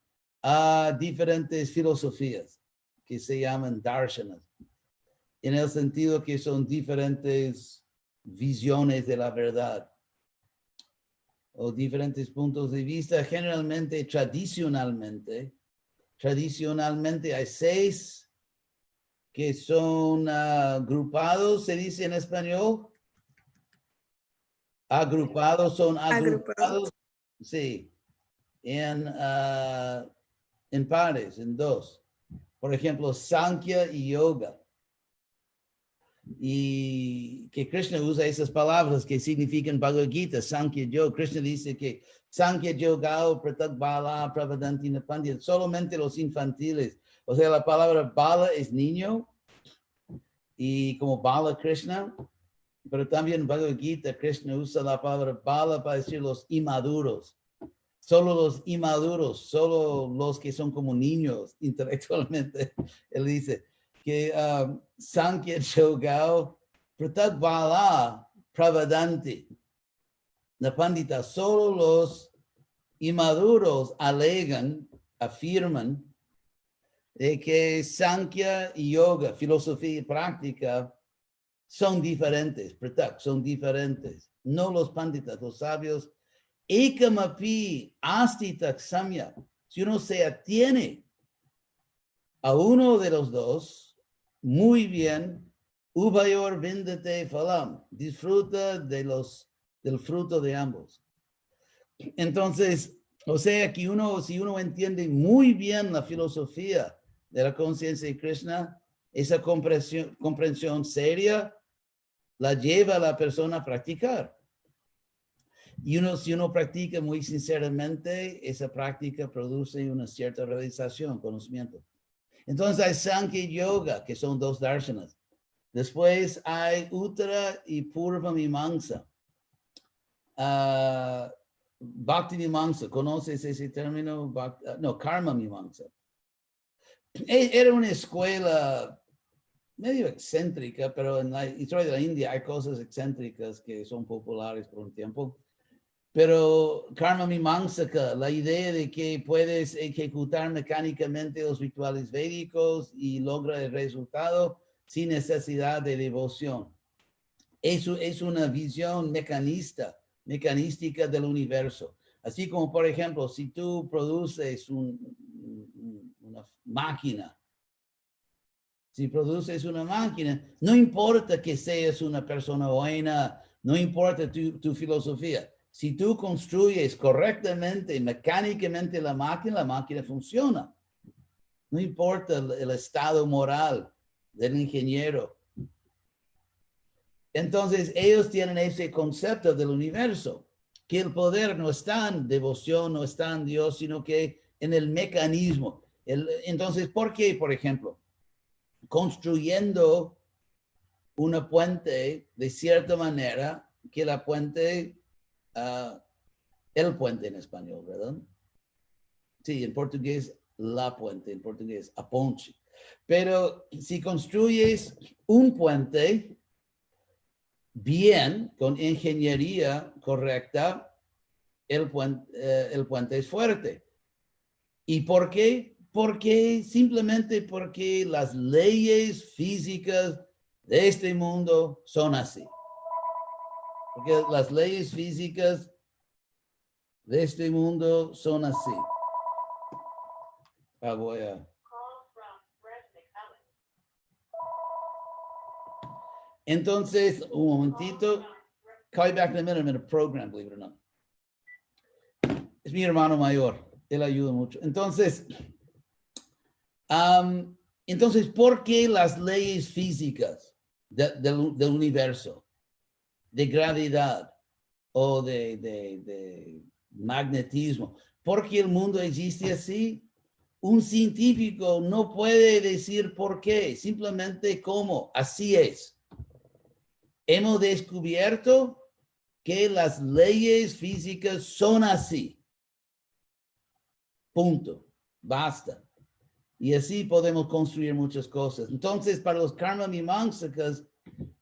a diferentes filosofías que se llaman darshanas. En el sentido que son diferentes visiones de la verdad o diferentes puntos de vista. Generalmente, tradicionalmente hay 6 que son agrupados, se dice en español. Agrupados son agrupados, sí, en pares, en 2. Por ejemplo, Sankhya y Yoga. Y que Krishna usa esas palabras que significan Bhagavad Gita, Sankhya Yoga. Krishna dice que Sankhya Yoga, Pratak Bala, Pravadanti Napandya, solamente los infantiles. O sea, la palabra Bala es niño, y como Bala Krishna, pero también en Bhagavad Gita, Krishna usa la palabra Bala para decir los inmaduros. Solo los inmaduros, solo los que son como niños intelectualmente. Él dice que Sankhya Yoga, Pratak Bala, Pravadanti, Napandita, solo los inmaduros afirman de que Sankhya y Yoga, filosofía y práctica, son diferentes, Pratak, son diferentes. No los panditas, los sabios. Ekamapi asti taksamya. Si uno se atiene a uno de los dos, muy bien, ubayor vindate phalam, disfruta de del fruto de ambos. Entonces, o sea que si uno entiende muy bien la filosofía de la conciencia de Krishna, esa comprensión seria la lleva a la persona a practicar. Y si uno practica muy sinceramente, esa práctica produce una cierta realización, conocimiento. Entonces hay Sankhya Yoga, que son dos darshanas. Después hay Uttara y Purva Mimamsa. Bhakti Mimamsa, ¿conoces ese término? No, Karma Mimamsa. Era una escuela medio excéntrica, pero en la historia de la India hay cosas excéntricas que son populares por un tiempo. Pero Karma Mimamsaka, la idea de que puedes ejecutar mecánicamente los rituales védicos y logra el resultado sin necesidad de devoción. Eso es una visión mecanística del universo. Así como, por ejemplo, si tú produces una máquina, no importa que seas una persona buena, no importa tu filosofía. Si tú construyes correctamente, mecánicamente la máquina funciona. No importa el estado moral del ingeniero. Entonces, ellos tienen ese concepto del universo, que el poder no está en devoción, no está en Dios, sino que en el mecanismo. Entonces, ¿por qué, por ejemplo, construyendo una puente de cierta manera que la puente... el puente en español, ¿verdad? Sí, en portugués, la puente, en portugués, a ponte. Pero si construyes un puente bien, con ingeniería correcta, el puente es fuerte. ¿Y por qué? Simplemente porque las leyes físicas de este mundo son así. Porque las leyes físicas de este mundo son así. Voy a... Entonces, un momentito. Call back in a minute. I'm in a program, believe it or not. Es mi hermano mayor. Él ayuda mucho. Entonces, ¿por qué las leyes físicas del universo, de gravedad o de magnetismo, por qué el mundo existe así? Un científico no puede decir por qué, simplemente cómo, así es. Hemos descubierto que las leyes físicas son así. Punto. Basta. Y así podemos construir muchas cosas. Entonces, para los karma mimamsakas,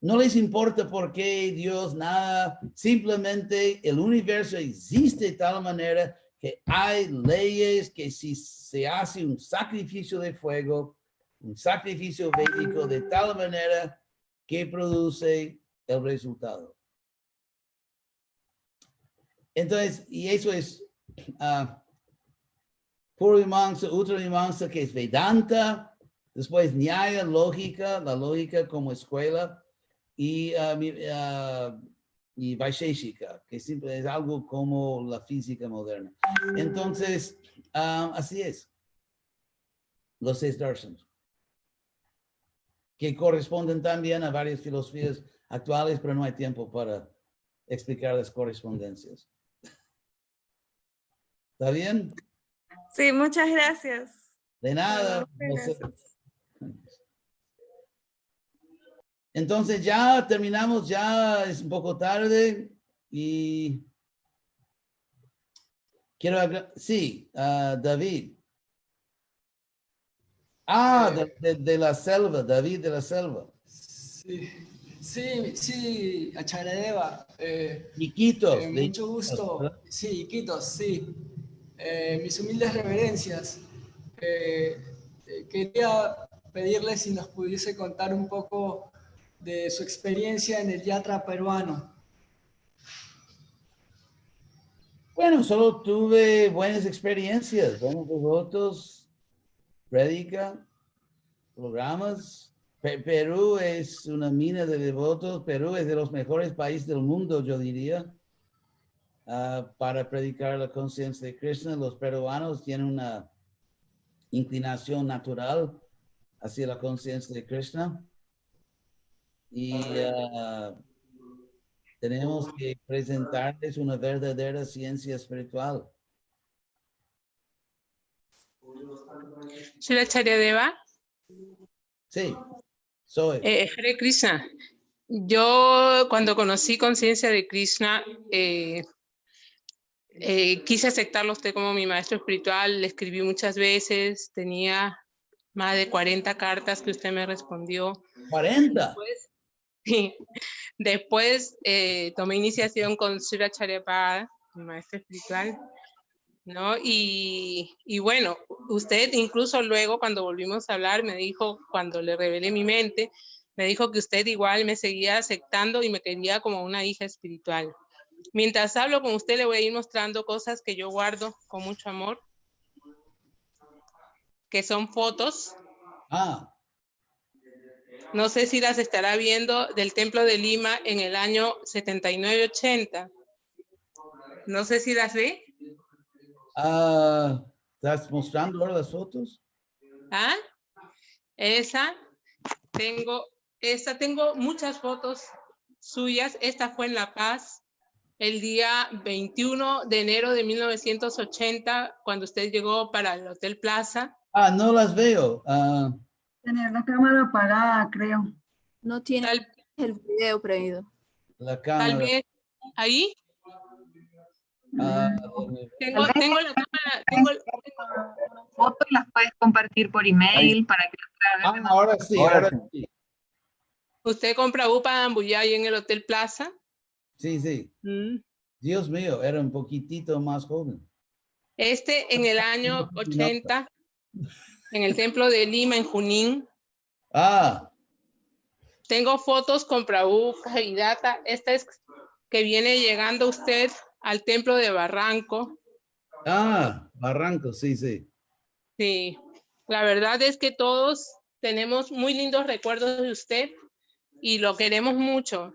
no les importa por qué Dios, nada. Simplemente el universo existe de tal manera que hay leyes que si se hace un sacrificio de fuego, un sacrificio védico de tal manera que produce el resultado. Entonces, y eso es Purva Mimamsa, Uttara Mimamsa, que es Vedanta, después Nyaya, lógica, la lógica como escuela, y Vaisheshika, que siempre es algo como la física moderna. Entonces, así es. Los 6 darshanas, que corresponden también a varias filosofías actuales, pero no hay tiempo para explicar las correspondencias. ¿Está bien? Sí, muchas gracias. De nada. Muchas gracias. Entonces ya terminamos, ya es un poco tarde y quiero hablar, sí, David. De la selva, David de la selva. Sí, Acharadeva. Iquitos. Mucho gusto. Sí, Iquitos, sí. Mis humildes reverencias. Quería pedirle si nos pudiese contar un poco de su experiencia en el yatra peruano. Bueno, solo tuve buenas experiencias, buenos devotos, prédica, programas. Perú es una mina de devotos. Perú es de los mejores países del mundo, yo diría. para predicar la conciencia de Krishna. Los peruanos tienen una inclinación natural hacia la conciencia de Krishna. Y tenemos que presentarles una verdadera ciencia espiritual. Soy la Charyadeva. Sí, soy. Hare Krishna. Yo cuando conocí conciencia de Krishna, quise aceptarlo a usted como mi maestro espiritual, le escribí muchas veces, tenía más de 40 cartas que usted me respondió. 40. Después tomé iniciación con Sri Acharya, mi maestro espiritual, ¿no? Y bueno, usted incluso luego cuando volvimos a hablar me dijo, cuando le revelé mi mente, me dijo que usted igual me seguía aceptando y me quería como una hija espiritual. Mientras hablo con usted le voy a ir mostrando cosas que yo guardo con mucho amor, que son fotos. No sé si las estará viendo del Templo de Lima en el año 79-80. No sé si las ve. ¿Estás mostrando ahora las fotos? ¿Ah? Tengo muchas fotos suyas. Esta fue en La Paz el día 21 de enero de 1980, cuando usted llegó para el Hotel Plaza. No las veo. Tener la cámara apagada, creo. No tiene el video prendido. La cámara. Tal vez ahí. Tengo la cámara. Fotos las puedes compartir por email para que las puedan ver. Ahora sí, ahora sí. ¿Usted compra UPA Ambuyay en el Hotel Plaza? Sí, sí. Dios mío, era un poquitito más joven. En el año 80, en el Templo de Lima, en Junín. Tengo fotos con Prabhu Haridatta. Esta es que viene llegando usted al Templo de Barranco. Barranco, sí, sí. Sí, la verdad es que todos tenemos muy lindos recuerdos de usted y lo queremos mucho.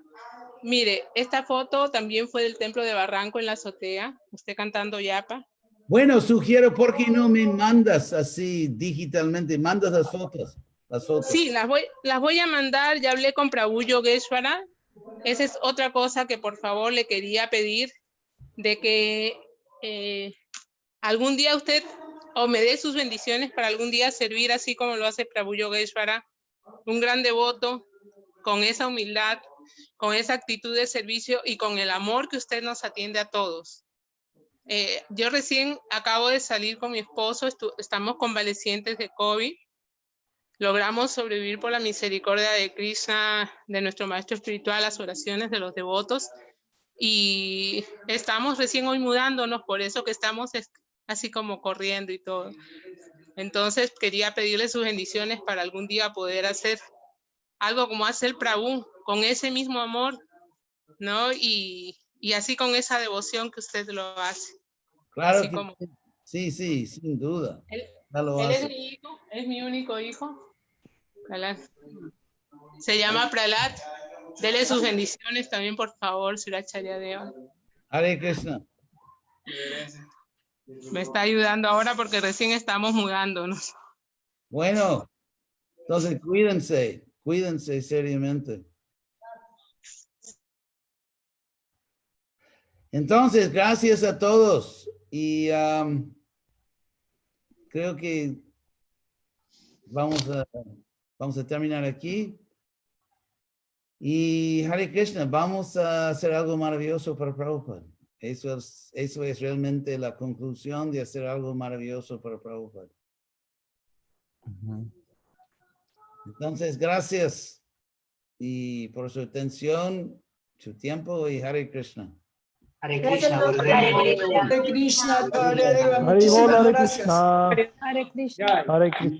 Mire, esta foto también fue del Templo de Barranco en la azotea, usted cantando yapa. Bueno, sugiero, ¿por qué no me mandas así digitalmente? Mandas las fotos. Sí, las voy a mandar. Ya hablé con Prabhu Yogeshwara. Esa es otra cosa que por favor le quería pedir, de que algún día usted o me dé sus bendiciones para algún día servir así como lo hace Prabhu Yogeshwara, un gran devoto, con esa humildad, con esa actitud de servicio y con el amor que usted nos atiende a todos. Yo recién acabo de salir con mi esposo, estamos convalecientes de COVID. Logramos sobrevivir por la misericordia de Krishna, de nuestro maestro espiritual, las oraciones de los devotos. Y estamos recién hoy mudándonos, por eso que estamos así como corriendo y todo. Entonces quería pedirle sus bendiciones para algún día poder hacer algo como hace el Prabhu, con ese mismo amor, ¿no? Y así con esa devoción que usted lo hace. Claro así que como... sí, sí, sin duda. Él hace. es mi hijo, es mi único hijo. Prahlad. Se llama Prahlad. Dele sus bendiciones también, por favor, Sri Acharya. Hare Krishna. Me está ayudando ahora porque recién estamos mudándonos. Bueno, entonces cuídense seriamente. Entonces, gracias a todos. Y creo que vamos a terminar aquí. Y Hare Krishna, vamos a hacer algo maravilloso para Prabhupada. Eso es realmente la conclusión de hacer algo maravilloso para Prabhupada. Entonces, gracias y por su atención, su tiempo y Hare Krishna. Hare Krishna, Hare Krishna, Hare Deva, Hare muchísimas Hare gracias. Krishna. Hare Krishna. Hare Krishna.